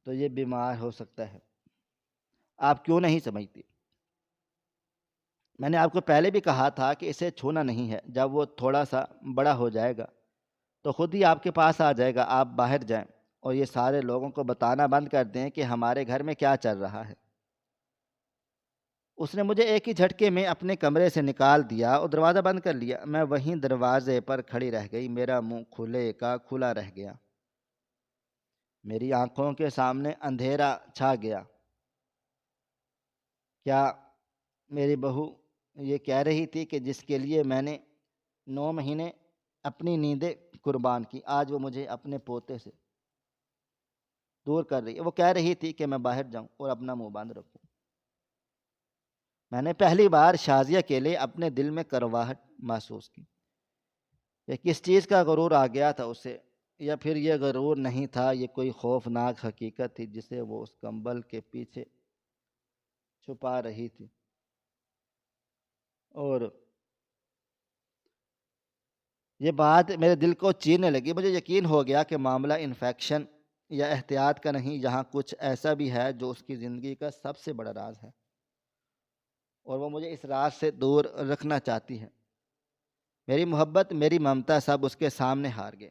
تو یہ بیمار ہو سکتا ہے، آپ کیوں نہیں سمجھتی؟ میں نے آپ کو پہلے بھی کہا تھا کہ اسے چھونا نہیں ہے، جب وہ تھوڑا سا بڑا ہو جائے گا تو خود ہی آپ کے پاس آ جائے گا، آپ باہر جائیں اور یہ سارے لوگوں کو بتانا بند کر دیں کہ ہمارے گھر میں کیا چل رہا ہے۔ اس نے مجھے ایک ہی جھٹکے میں اپنے کمرے سے نکال دیا اور دروازہ بند کر لیا۔ میں وہیں دروازے پر کھڑی رہ گئی، میرا منہ کھلے کا کھلا رہ گیا، میری آنکھوں کے سامنے اندھیرا چھا گیا۔ کیا میری بہو یہ کہہ رہی تھی کہ جس کے لیے میں نے 9 مہینے اپنی نیندیں قربان کی، آج وہ مجھے اپنے پوتے سے دور کر رہی ہے؟ وہ کہہ رہی تھی کہ میں باہر جاؤں اور اپنا منہ بند رکھوں۔ میں نے پہلی بار شازیہ کے لیے اپنے دل میں کرواہٹ محسوس کی۔ یہ کس چیز کا غرور آ گیا تھا اسے، یا پھر یہ غرور نہیں تھا، یہ کوئی خوفناک حقیقت تھی جسے وہ اس کمبل کے پیچھے چھپا رہی تھی۔ اور یہ بات میرے دل کو چیرنے لگی۔ مجھے یقین ہو گیا کہ معاملہ انفیکشن یا احتیاط کا نہیں، یہاں کچھ ایسا بھی ہے جو اس کی زندگی کا سب سے بڑا راز ہے، اور وہ مجھے اس راز سے دور رکھنا چاہتی ہے۔ میری محبت، میری ممتا سب اس کے سامنے ہار گئے۔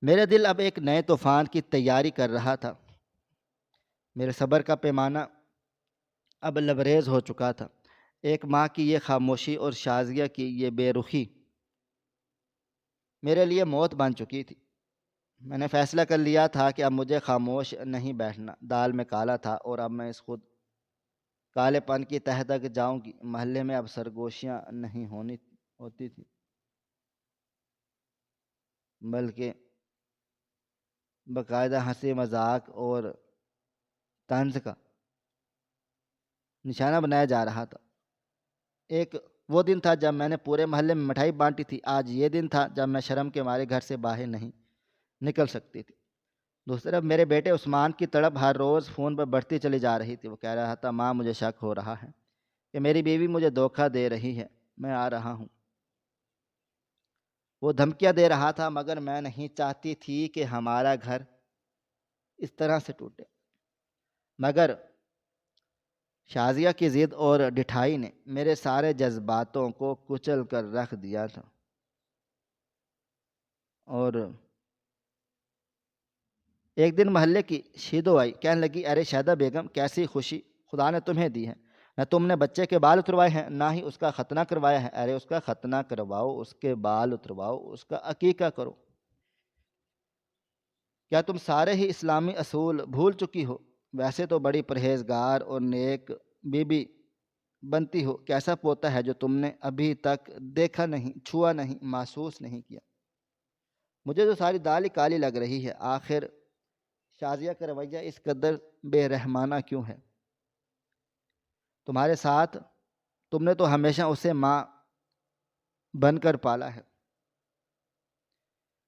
میرا دل اب ایک نئے طوفان کی تیاری کر رہا تھا۔ میرے صبر کا پیمانہ اب لبریز ہو چکا تھا۔ ایک ماں کی یہ خاموشی اور شازیہ کی یہ بے رخی میرے لیے موت بن چکی تھی۔ میں نے فیصلہ کر لیا تھا کہ اب مجھے خاموش نہیں بیٹھنا۔ دال میں کالا تھا اور اب میں اس خود کالے پن کی تہ تک جاؤں گی۔ محلے میں اب سرگوشیاں نہیں ہوتی تھی، بلکہ باقاعدہ ہنسی مذاق اور طنز کا نشانہ بنایا جا رہا تھا۔ ایک وہ دن تھا جب میں نے پورے محلے میں مٹھائی بانٹی تھی، آج یہ دن تھا جب میں شرم کے مارے گھر سے باہر نہیں نکل سکتی تھی۔ دوسری طرف میرے بیٹے عثمان کی تڑپ ہر روز فون پر بڑھتی چلی جا رہی تھی۔ وہ کہہ رہا تھا، ماں مجھے شک ہو رہا ہے کہ میری بیوی مجھے دھوکہ دے رہی ہے، میں آ رہا ہوں۔ وہ دھمکیاں دے رہا تھا، مگر میں نہیں چاہتی تھی کہ ہمارا گھر اس طرح سے ٹوٹے۔ مگر شازیہ کی ضد اور ڈٹھائی نے میرے سارے جذباتوں کو کچل کر رکھ دیا تھا، اور ایک دن محلے کی شیدو آئی، کہنے لگی، ارے شہدہ بیگم، کیسی خوشی خدا نے تمہیں دی ہے، نہ تم نے بچے کے بال اتروائے ہیں، نہ ہی اس کا ختنہ کروایا ہے۔ ارے اس کا ختنہ کرواؤ، اس کے بال اترواؤ، اس کا عقیقہ کرو۔ کیا تم سارے ہی اسلامی اصول بھول چکی ہو؟ ویسے تو بڑی پرہیزگار اور نیک بی بی بنتی ہو، کیسا پوتا ہے جو تم نے ابھی تک دیکھا نہیں، چھوا نہیں، محسوس نہیں کیا؟ مجھے تو ساری دال ہی کالی لگ رہی ہے۔ آخر شازیہ کا رویہ اس قدر بے رحمانہ کیوں ہے؟ تمہارے ساتھ تم نے تو ہمیشہ اسے ماں بن کر پالا ہے،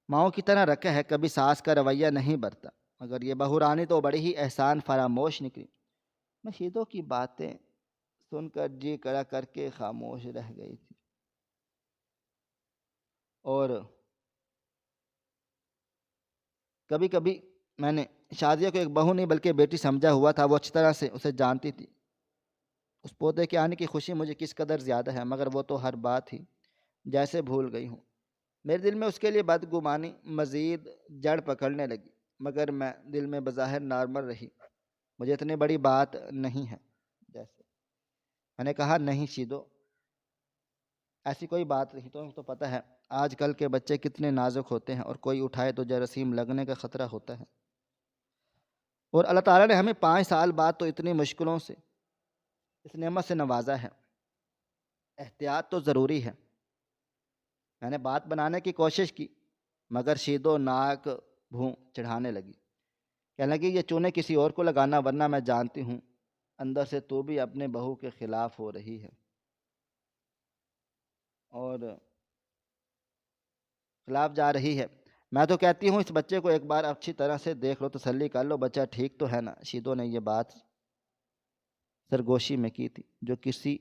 ماؤں کی طرح رکھا ہے، کبھی ساس کا رویہ نہیں برتا، مگر یہ بہو رانی تو بڑی ہی احسان فراموش نکلی۔ میں شیدو کی باتیں سن کر جی کڑا کر کے خاموش رہ گئی تھی، اور کبھی کبھی میں نے شازیہ کو ایک بہو نہیں بلکہ بیٹی سمجھا ہوا تھا۔ وہ اچھی طرح سے اسے جانتی تھی۔ اس پودے کے آنے کی خوشی مجھے کس قدر زیادہ ہے، مگر وہ تو ہر بات ہی جیسے بھول گئی ہوں۔ میرے دل میں اس کے لیے بدگمانی مزید جڑ پکڑنے لگی، مگر میں دل میں بظاہر نارمل رہی، مجھے اتنی بڑی بات نہیں ہے جیسے۔ میں نے کہا، نہیں شیدو، ایسی کوئی بات نہیں، تمہیں تو پتہ ہے آج کل کے بچے کتنے نازک ہوتے ہیں، اور کوئی اٹھائے تو جراثیم لگنے کا خطرہ ہوتا ہے، اور اللہ تعالیٰ نے ہمیں 5 سال بعد تو اتنی مشکلوں سے اس نعمت سے نوازا ہے۔ احتیاط تو ضروری ہے۔ میں نے بات بنانے کی کوشش کی، مگر شیدو ناک بھوں چڑھانے لگی، کہنے لگی، یہ چونے کسی اور کو لگانا، ورنہ میں جانتی ہوں اندر سے تو بھی اپنے بہو کے خلاف ہو رہی ہے، اور خلاف جا رہی ہے۔ میں تو کہتی ہوں اس بچے کو ایک بار اچھی طرح سے دیکھ لو، تسلی کر لو، بچہ ٹھیک تو ہے نا؟ شیدو نے یہ بات سرگوشی میں کی تھی، جو کسی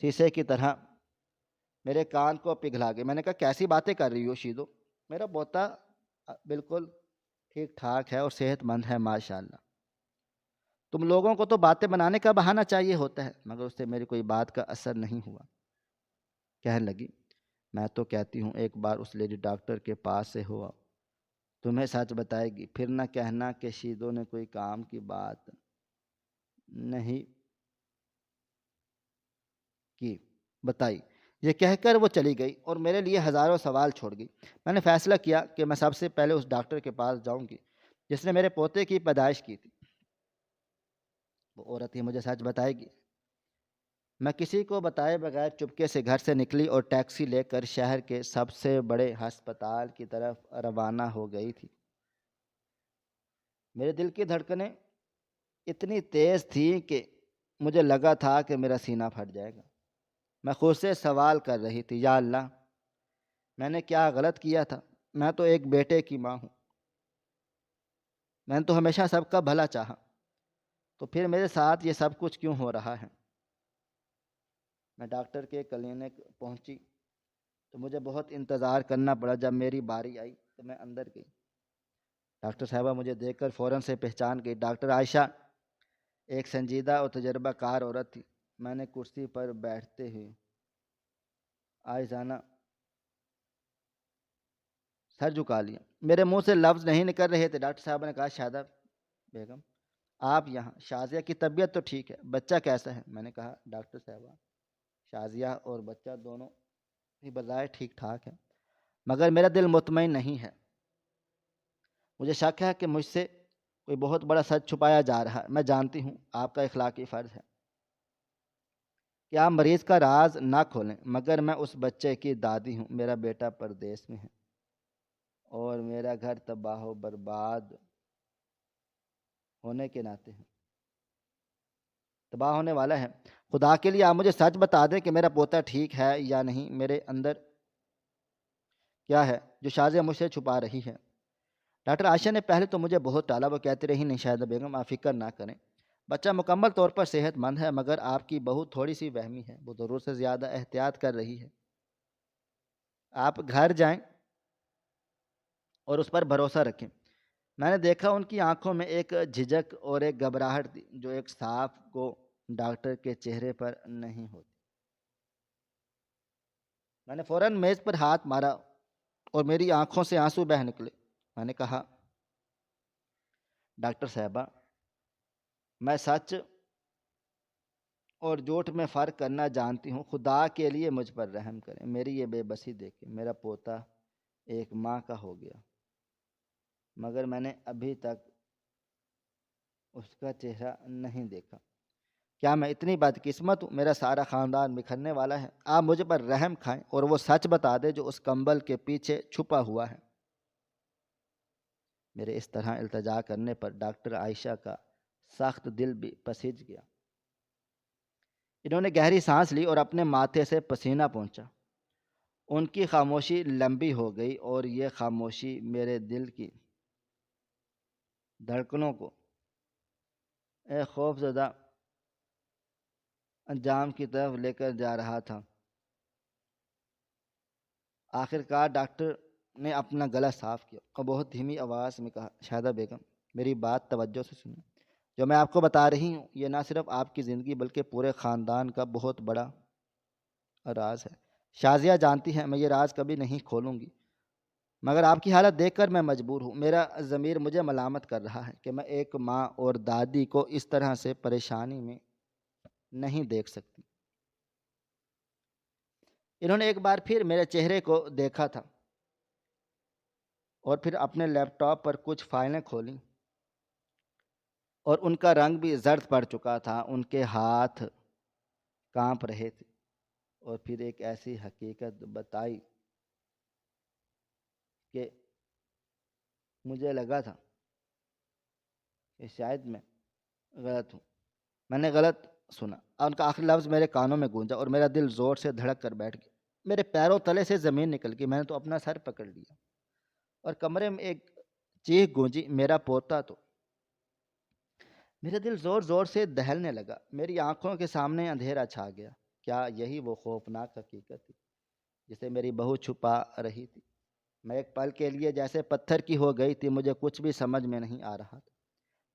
شیشے کی طرح میرے کان کو پگھلا گئی۔ میں نے کہا، کیسی باتیں کر رہی ہو شیدو؟ میرا پوتا بالکل ٹھیک ٹھاک ہے اور صحت مند ہے ماشاءاللہ۔ تم لوگوں کو تو باتیں بنانے کا بہانہ چاہیے ہوتا ہے، مگر اس سے میری کوئی بات کا اثر نہیں ہوا۔ کہنے لگی، میں تو کہتی ہوں ایک بار اس لیڈی ڈاکٹر کے پاس سے ہوا، تمہیں سچ بتائے گی، پھر نہ کہنا کہ شیدو نے کوئی کام کی بات نہیں کی بتائی۔ یہ کہہ کر وہ چلی گئی اور میرے لیے ہزاروں سوال چھوڑ گئی۔ میں نے فیصلہ کیا کہ میں سب سے پہلے اس ڈاکٹر کے پاس جاؤں گی جس نے میرے پوتے کی پیدائش کی تھی۔ وہ عورت ہی مجھے سچ بتائے گی۔ میں کسی کو بتائے بغیر چپکے سے گھر سے نکلی اور ٹیکسی لے کر شہر کے سب سے بڑے ہسپتال کی طرف روانہ ہو گئی تھی۔ میرے دل کی دھڑکنیں اتنی تیز تھیں کہ مجھے لگا تھا کہ میرا سینہ پھٹ جائے گا۔ میں خود سے سوال کر رہی تھی، یا اللہ، میں نے کیا غلط کیا تھا؟ میں تو ایک بیٹے کی ماں ہوں، میں نے تو ہمیشہ سب کا بھلا چاہا، تو پھر میرے ساتھ یہ سب کچھ کیوں ہو رہا ہے؟ میں ڈاکٹر کے کلینک پہنچی تو مجھے بہت انتظار کرنا پڑا۔ جب میری باری آئی تو میں اندر گئی۔ ڈاکٹر صاحبہ مجھے دیکھ کر فوراً سے پہچان گئی۔ ڈاکٹر عائشہ ایک سنجیدہ اور تجربہ کار عورت تھی۔ میں نے کرسی پر بیٹھتے ہوئے آئزانہ سر جھکا لیا۔ میرے منہ سے لفظ نہیں نکل رہے تھے۔ ڈاکٹر صاحبہ نے کہا، شاہدہ بیگم آپ یہاں، شازیہ کی طبیعت تو ٹھیک ہے، بچہ کیسا ہے؟ میں نے کہا، ڈاکٹر صاحبہ شازیہ اور بچہ دونوں ہی بظاہر ٹھیک ٹھاک ہے، مگر میرا دل مطمئن نہیں ہے۔ مجھے شک ہے کہ مجھ سے کوئی بہت بڑا سچ چھپایا جا رہا ہے۔ میں جانتی ہوں آپ کا اخلاقی فرض ہے کہ آپ مریض کا راز نہ کھولیں، مگر میں اس بچے کی دادی ہوں۔ میرا بیٹا پردیس میں ہے اور میرا گھر تباہ و برباد ہونے کے ناطے ہے، تباہ ہونے والا ہے۔ خدا کے لیے آپ مجھے سچ بتا دیں کہ میرا پوتا ٹھیک ہے یا نہیں۔ میرے اندر کیا ہے جو شازیہ مجھ سے چھپا رہی ہے؟ ڈاکٹر عائشہ نے پہلے تو مجھے بہت ٹالا۔ وہ کہتی رہی، نہیں شاہدہ بیگم آپ فکر نہ کریں، بچہ مکمل طور پر صحت مند ہے، مگر آپ کی بہو تھوڑی سی وہمی ہے، وہ ضرورت سے زیادہ احتیاط کر رہی ہے۔ آپ گھر جائیں اور اس پر بھروسہ رکھیں۔ میں نے دیکھا ان کی آنکھوں میں ایک جھجک اور ایک گھبراہٹ تھی جو ایک صاف کو ڈاکٹر کے چہرے پر نہیں ہوتی۔ میں نے فوراً میز پر ہاتھ مارا اور میری آنکھوں سے آنسو بہہ نکلے۔ میں نے کہا، ڈاکٹر صاحبہ میں سچ اور جھوٹ میں فرق کرنا جانتی ہوں، خدا کے لیے مجھ پر رحم کریں۔ میری یہ بے بسی دیکھیں، میرا پوتا ایک ماہ کا ہو گیا، مگر میں نے ابھی تک اس کا چہرہ نہیں دیکھا۔ کیا میں اتنی بدقسمت ہوں؟ میرا سارا خاندان بکھرنے والا ہے۔ آپ مجھ پر رحم کھائیں اور وہ سچ بتا دیں جو اس کمبل کے پیچھے چھپا ہوا ہے۔ میرے اس طرح التجا کرنے پر ڈاکٹر عائشہ کا سخت دل بھی پسیج گیا۔ انہوں نے گہری سانس لی اور اپنے ماتھے سے پسینہ پہنچا۔ ان کی خاموشی لمبی ہو گئی اور یہ خاموشی میرے دل کی دھڑکنوں کو ایک خوف زدہ انجام کی طرف لے کر جا رہا تھا۔ آخر کار ڈاکٹر نے اپنا گلا صاف کیا اور بہت دھیمی آواز میں کہا، شاہدہ بیگم میری بات توجہ سے سنیں۔ جو میں آپ کو بتا رہی ہوں یہ نہ صرف آپ کی زندگی بلکہ پورے خاندان کا بہت بڑا راز ہے۔ شازیہ جانتی ہے میں یہ راز کبھی نہیں کھولوں گی، مگر آپ کی حالت دیکھ کر میں مجبور ہوں۔ میرا ضمیر مجھے ملامت کر رہا ہے کہ میں ایک ماں اور دادی کو اس طرح سے پریشانی میں نہیں دیکھ سکتی۔ انہوں نے ایک بار پھر میرے چہرے کو دیکھا تھا اور پھر اپنے لیپ ٹاپ پر کچھ فائلیں کھولیں اور ان کا رنگ بھی زرد پڑ چکا تھا، ان کے ہاتھ کانپ رہے تھے، اور پھر ایک ایسی حقیقت بتائی کہ مجھے لگا تھا کہ شاید میں غلط ہوں۔ میں نے غلط سنا اور ان کا آخری لفظ میرے کانوں میں گونجا اور میرا دل زور سے دھڑک کر بیٹھ گیا۔ میرے پیروں تلے سے زمین نکل گئی۔ میں نے تو اپنا سر پکڑ لیا اور کمرے میں ایک چیخ گونجی، میرا پوتا تو۔ میرا دل زور زور سے دہلنے لگا، میری آنکھوں کے سامنے اندھیرا چھا گیا۔ کیا یہی وہ خوفناک حقیقت تھی جسے میری بہو چھپا رہی تھی؟ میں ایک پل کے لیے جیسے پتھر کی ہو گئی تھی، مجھے کچھ بھی سمجھ میں نہیں آ رہا تھا۔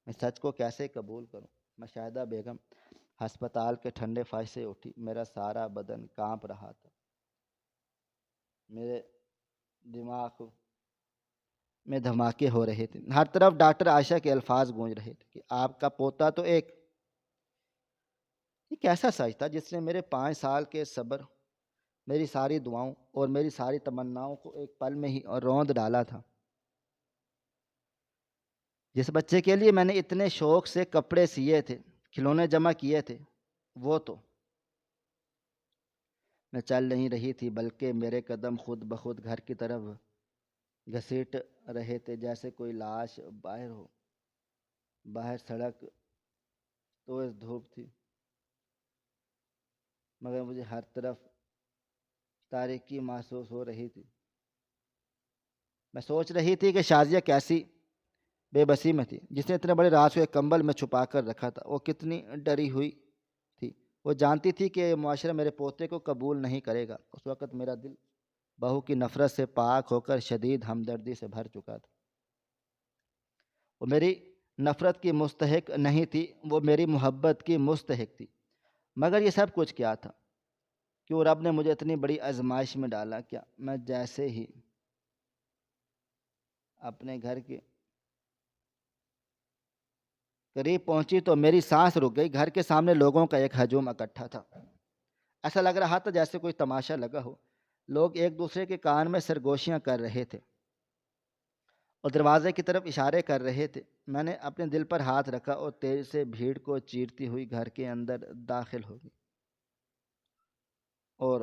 میں سچ کو کیسے قبول کروں؟ میں شاہدہ بیگم ہسپتال کے ٹھنڈے فرش سے اٹھی، میرا سارا بدن کانپ رہا تھا، میرے دماغ میں دھماکے ہو رہے تھے، ہر طرف ڈاکٹر عائشہ کے الفاظ گونج رہے تھے کہ آپ کا پوتا تو ایک ایسا سچ تھا جس نے میرے 5 سال کے صبر، میری ساری دعاؤں اور میری ساری تمناؤں کو ایک پل میں ہی روند ڈالا تھا۔ جس بچے کے لیے میں نے اتنے شوق سے کپڑے سیے تھے، کھلونے جمع کیے تھے، وہ تو میں چل نہیں رہی تھی، بلکہ میرے قدم خود بخود گھر کی طرف گھسیٹ رہے تھے، جیسے کوئی لاش باہر ہو۔ باہر سڑک تو اس دھوپ تھی، مگر مجھے ہر طرف تاریکی محسوس ہو رہی تھی۔ میں سوچ رہی تھی کہ شازیہ کیسی بے بسی میں تھی جس نے اتنے بڑے راز کو ایک کمبل میں چھپا کر رکھا تھا۔ وہ کتنی ڈری ہوئی تھی، وہ جانتی تھی کہ معاشرہ میرے پوتے کو قبول نہیں کرے گا۔ اس وقت میرا دل بہو کی نفرت سے پاک ہو کر شدید ہمدردی سے بھر چکا تھا۔ وہ میری نفرت کی مستحق نہیں تھی، وہ میری محبت کی مستحق تھی۔ مگر یہ سب کچھ کیا تھا؟ کیوں رب نے مجھے اتنی بڑی آزمائش میں ڈالا؟ کیا میں جیسے ہی اپنے گھر کے قریب پہنچی تو میری سانس رک گئی۔ گھر کے سامنے لوگوں کا ایک ہجوم اکٹھا تھا۔ ایسا لگ رہا تھا جیسے کوئی تماشا لگا ہو۔ لوگ ایک دوسرے کے کان میں سرگوشیاں کر رہے تھے اور دروازے کی طرف اشارے کر رہے تھے۔ میں نے اپنے دل پر ہاتھ رکھا اور تیزی سے بھیڑ کو چیرتی ہوئی گھر کے اندر داخل ہو گئی۔ اور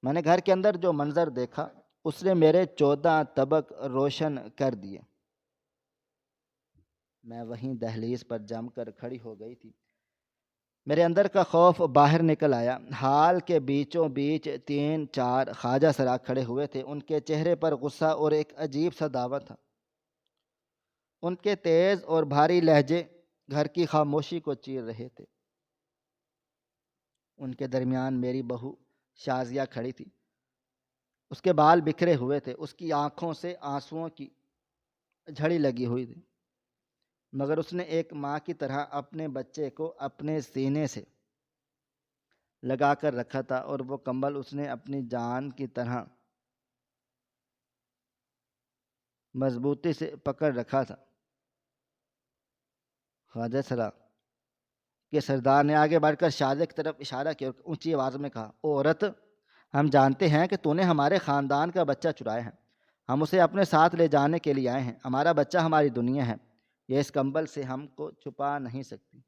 میں نے گھر کے اندر جو منظر دیکھا اس نے میرے 14 طبق روشن کر دیے۔ میں وہیں دہلیز پر جم کر کھڑی ہو گئی تھی۔ میرے اندر کا خوف باہر نکل آیا۔ حال کے بیچوں بیچ 3-4 خواجہ سرا کھڑے ہوئے تھے۔ ان کے چہرے پر غصہ اور ایک عجیب سا دعویٰ تھا۔ ان کے تیز اور بھاری لہجے گھر کی خاموشی کو چیر رہے تھے۔ ان کے درمیان میری بہو شازیہ کھڑی تھی۔ اس کے بال بکھرے ہوئے تھے، اس کی آنکھوں سے آنسوؤں کی جھڑی لگی ہوئی تھی، مگر اس نے ایک ماں کی طرح اپنے بچے کو اپنے سینے سے لگا کر رکھا تھا، اور وہ کمبل اس نے اپنی جان کی طرح مضبوطی سے پکڑ رکھا تھا۔ خواجہ سرا کے سردار نے آگے بڑھ کر شازیہ کی طرف اشارہ کیا اور اونچی آواز میں کہا، عورت، ہم جانتے ہیں کہ تو نے ہمارے خاندان کا بچہ چرایا ہے۔ ہم اسے اپنے ساتھ لے جانے کے لیے آئے ہیں۔ ہمارا بچہ ہماری دنیا ہے، یہ اس کمبل سے ہم کو چھپا نہیں سکتی۔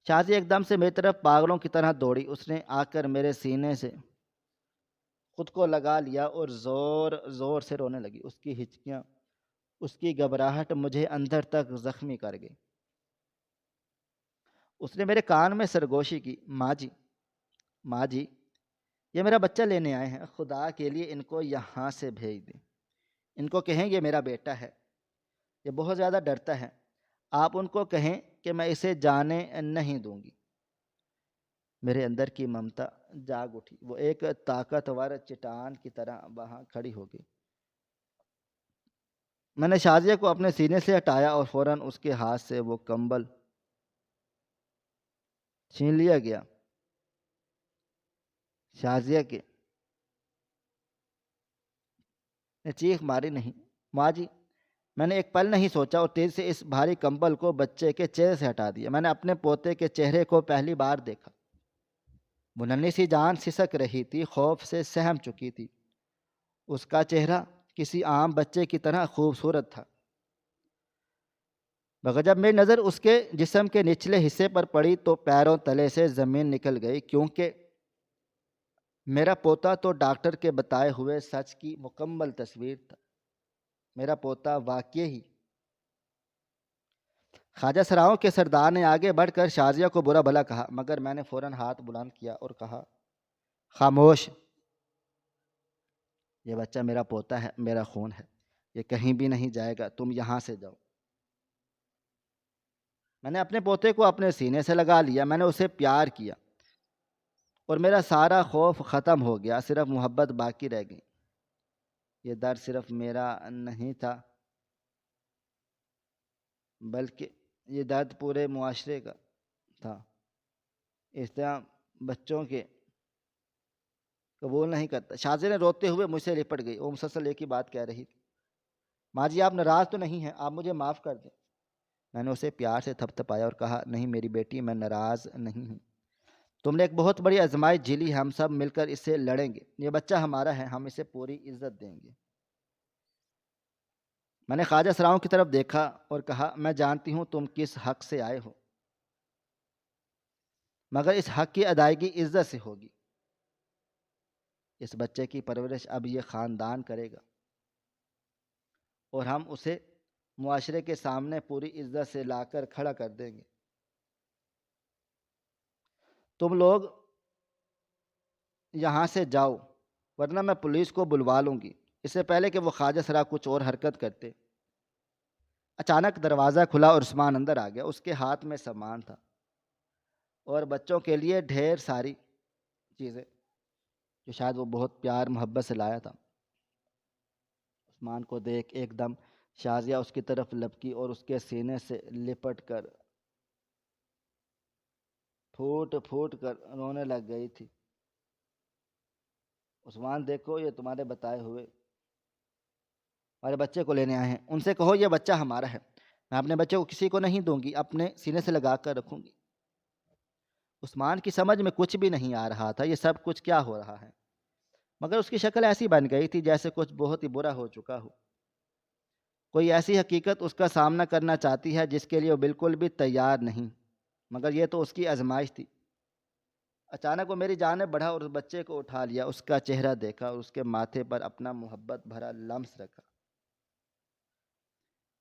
شازیہ ایک دم سے میری طرف پاگلوں کی طرح دوڑی۔ اس نے آ کر میرے سینے سے خود کو لگا لیا اور زور زور سے رونے لگی۔ اس کی ہچکیاں، اس کی گھبراہٹ مجھے اندر تک زخمی کر گئی۔ اس نے میرے کان میں سرگوشی کی، ماں جی، ماں جی، یہ میرا بچہ لینے آئے ہیں، خدا کے لیے ان کو یہاں سے بھیج دیں۔ ان کو کہیں یہ میرا بیٹا ہے، یہ بہت زیادہ ڈرتا ہے۔ آپ ان کو کہیں کہ میں اسے جانے نہیں دوں گی۔ میرے اندر کی ممتا جاگ اٹھی۔ وہ ایک طاقتور چٹان کی طرح وہاں کھڑی ہو گئی۔ میں نے شازیہ کو اپنے سینے سے ہٹایا اور فوراً اس کے ہاتھ سے وہ کمبل چھین لیا گیا۔ شازیہ کے نے چیخ ماری، نہیں ماں جی۔ میں نے ایک پل نہیں سوچا اور تیزی سے اس بھاری کمبل کو بچے کے چہرے سے ہٹا دیا۔ میں نے اپنے پوتے کے چہرے کو پہلی بار دیکھا۔ وہ ننھی سی جان سسک رہی تھی، خوف سے سہم چکی تھی۔ اس کا چہرہ کسی عام بچے کی طرح خوبصورت تھا، مگر جب میری نظر اس کے جسم کے نچلے حصے پر پڑی تو پیروں تلے سے زمین نکل گئی، کیونکہ میرا پوتا تو ڈاکٹر کے بتائے ہوئے سچ کی مکمل تصویر تھا۔ میرا پوتا واقعی ہی۔ خواجہ سراؤں کے سردار نے آگے بڑھ کر شازیہ کو برا بھلا کہا، مگر میں نے فوراً ہاتھ بلند کیا اور کہا، خاموش، یہ بچہ میرا پوتا ہے، میرا خون ہے، یہ کہیں بھی نہیں جائے گا، تم یہاں سے جاؤ۔ میں نے اپنے پوتے کو اپنے سینے سے لگا لیا۔ میں نے اسے پیار کیا اور میرا سارا خوف ختم ہو گیا، صرف محبت باقی رہ گئی۔ یہ درد صرف میرا نہیں تھا، بلکہ یہ درد پورے معاشرے کا تھا۔ اس طرح بچوں کے قبول نہیں کرتا۔ شازیہ نے روتے ہوئے مجھ سے لپٹ گئی۔ وہ مسلسل ایک ہی بات کہہ رہی تھی، ماں جی آپ ناراض تو نہیں ہیں، آپ مجھے معاف کر دیں۔ میں نے اسے پیار سے تھپ تھپایا اور کہا، نہیں میری بیٹی، میں ناراض نہیں ہوں۔ تم نے ایک بہت بڑی آزمائش جھیلی، ہم سب مل کر اس سے لڑیں گے۔ یہ بچہ ہمارا ہے، ہم اسے پوری عزت دیں گے۔ میں نے خواجہ سراؤں کی طرف دیکھا اور کہا، میں جانتی ہوں تم کس حق سے آئے ہو، مگر اس حق کی ادائیگی عزت سے ہوگی۔ اس بچے کی پرورش اب یہ خاندان کرے گا اور ہم اسے معاشرے کے سامنے پوری عزت سے لا کر کھڑا کر دیں گے۔ تم لوگ یہاں سے جاؤ، ورنہ میں پولیس کو بلوا لوں گی۔ اس سے پہلے کہ وہ خواجہ سرا کچھ اور حرکت کرتے، اچانک دروازہ کھلا اور عثمان اندر آ گیا۔ اس کے ہاتھ میں سامان تھا اور بچوں کے لیے ڈھیر ساری چیزیں۔ جو شاید وہ بہت پیار محبت سے لایا تھا۔ عثمان کو دیکھ ایک دم شازیہ اس کی طرف لپکی اور اس کے سینے سے لپٹ کر پھوٹ پھوٹ کر رونے لگ گئی تھی۔ عثمان دیکھو، یہ تمہارے بتائے ہوئے ہمارے بچے کو لینے آئے ہیں، ان سے کہو یہ بچہ ہمارا ہے، میں اپنے بچے کو کسی کو نہیں دوں گی، اپنے سینے سے لگا کر رکھوں گی۔ عثمان کی سمجھ میں کچھ بھی نہیں آ رہا تھا یہ سب کچھ کیا ہو رہا ہے، مگر اس کی شکل ایسی بن گئی تھی جیسے کچھ بہت ہی برا ہو چکا ہو، کوئی ایسی حقیقت اس کا سامنا کرنا چاہتی ہے جس کے لیے وہ بالکل بھی تیار نہیں، مگر یہ تو اس کی آزمائش تھی۔ اچانک وہ میری جانب بڑھا اور اس بچے کو اٹھا لیا، اس کا چہرہ دیکھا اور اس کے ماتھے پر اپنا محبت بھرا لمس رکھا۔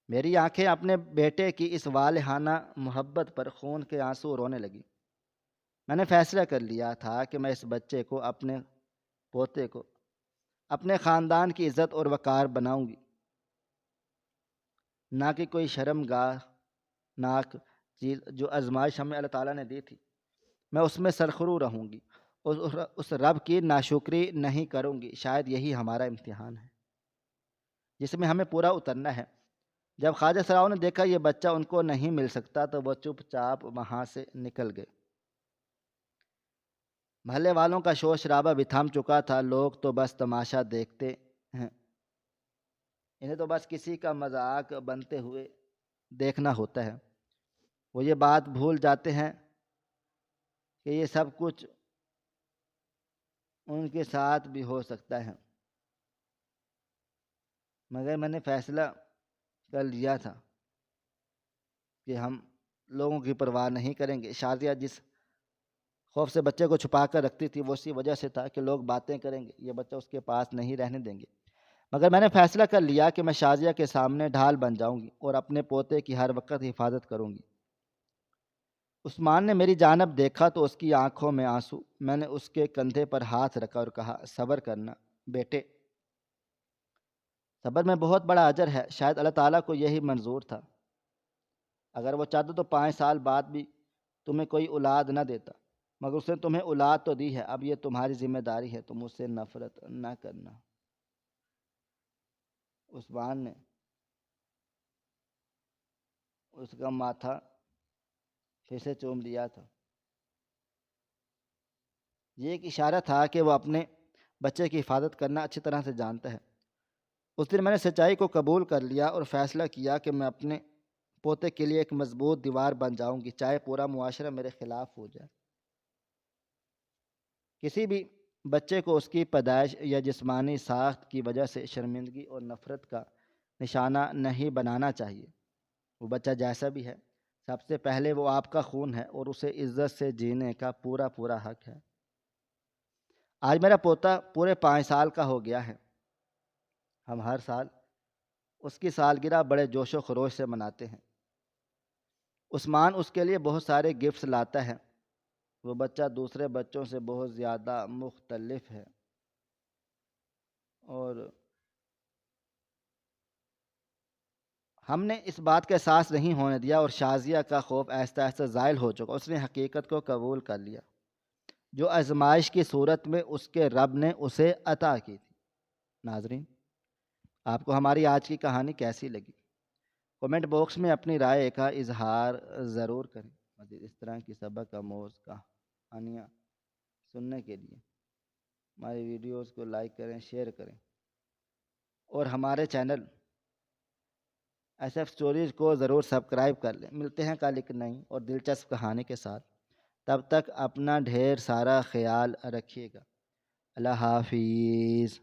میری آنکھیں اپنے بیٹے کی اس والہانہ محبت پر خون کے آنسو رونے لگی۔ میں نے فیصلہ کر لیا تھا کہ میں اس بچے کو، اپنے پوتے کو، اپنے خاندان کی عزت اور وقار بناؤں گی، نہ کہ کوئی شرم گاہ ناک چیز جو آزمائش ہمیں اللہ تعالیٰ نے دی تھی میں اس میں سرخرو رہوں گی اور اس رب کی ناشکری نہیں کروں گی۔ شاید یہی ہمارا امتحان ہے جس میں ہمیں پورا اترنا ہے۔ جب خواجہ سراؤں نے دیکھا یہ بچہ ان کو نہیں مل سکتا تو وہ چپ چاپ وہاں سے نکل گئے۔ محلے والوں کا شور شرابہ بھی تھم چکا تھا، لوگ تو بس تماشا دیکھتے ہیں، انہیں تو بس کسی کا مذاق بنتے ہوئے دیکھنا ہوتا ہے۔ وہ یہ بات بھول جاتے ہیں کہ یہ سب کچھ ان کے ساتھ بھی ہو سکتا ہے۔ مگر میں نے فیصلہ کر لیا تھا کہ ہم لوگوں کی پرواہ نہیں کریں گے۔ شازیہ جس خوف سے بچے کو چھپا کر رکھتی تھی وہ اسی وجہ سے تھا کہ لوگ باتیں کریں گے، یہ بچہ اس کے پاس نہیں رہنے دیں گے۔ مگر میں نے فیصلہ کر لیا کہ میں شازیہ کے سامنے ڈھال بن جاؤں گی اور اپنے پوتے کی ہر وقت حفاظت کروں گی۔ عثمان نے میری جانب دیکھا تو اس کی آنکھوں میں آنسو۔ میں نے اس کے کندھے پر ہاتھ رکھا اور کہا، صبر کرنا بیٹے، صبر میں بہت بڑا اجر ہے، شاید اللہ تعالیٰ کو یہی منظور تھا، اگر وہ چاہتا تو 5 سال بعد بھی تمہیں کوئی اولاد نہ دیتا، مگر اس نے تمہیں اولاد تو دی ہے، اب یہ تمہاری ذمہ داری ہے تم اس سے نفرت نہ کرنا۔ عثمان نے اس کا ماتھا پھر سے چوم لیا تھا۔ یہ ایک اشارہ تھا کہ وہ اپنے بچے کی حفاظت کرنا اچھی طرح سے جانتا ہے۔ اس دن میں نے سچائی کو قبول کر لیا اور فیصلہ کیا کہ میں اپنے پوتے کے لیے ایک مضبوط دیوار بن جاؤں گی، چاہے پورا معاشرہ میرے خلاف ہو جائے۔ کسی بھی بچے کو اس کی پیدائش یا جسمانی ساخت کی وجہ سے شرمندگی اور نفرت کا نشانہ نہیں بنانا چاہیے۔ وہ بچہ جیسا بھی ہے، سب سے پہلے وہ آپ کا خون ہے اور اسے عزت سے جینے کا پورا حق ہے۔ آج میرا پوتا پورے 5 سال کا ہو گیا ہے۔ ہم ہر سال اس کی سالگرہ بڑے جوش و خروش سے مناتے ہیں۔ عثمان اس کے لیے بہت سارے گفٹس لاتا ہے۔ وہ بچہ دوسرے بچوں سے بہت زیادہ مختلف ہے اور ہم نے اس بات کا احساس نہیں ہونے دیا اور شازیہ کا خوف آہستہ آہستہ زائل ہو چکا۔ اس نے حقیقت کو قبول کر لیا جو آزمائش کی صورت میں اس کے رب نے اسے عطا کی تھی۔ ناظرین، آپ کو ہماری آج کی کہانی کیسی لگی؟ کمنٹ باکس میں اپنی رائے کا اظہار ضرور کریں۔ مزید اس طرح کی سبق آموز کہانیاں سننے کے لیے ہماری ویڈیوز کو لائک کریں، شیئر کریں اور ہمارے چینل ایس ایف اسٹوریز کو ضرور سبسکرائب کر لیں۔ ملتے ہیں کل ایک نئی اور دلچسپ کہانی کے ساتھ، تب تک اپنا ڈھیر سارا خیال رکھیے گا۔ اللہ حافظ۔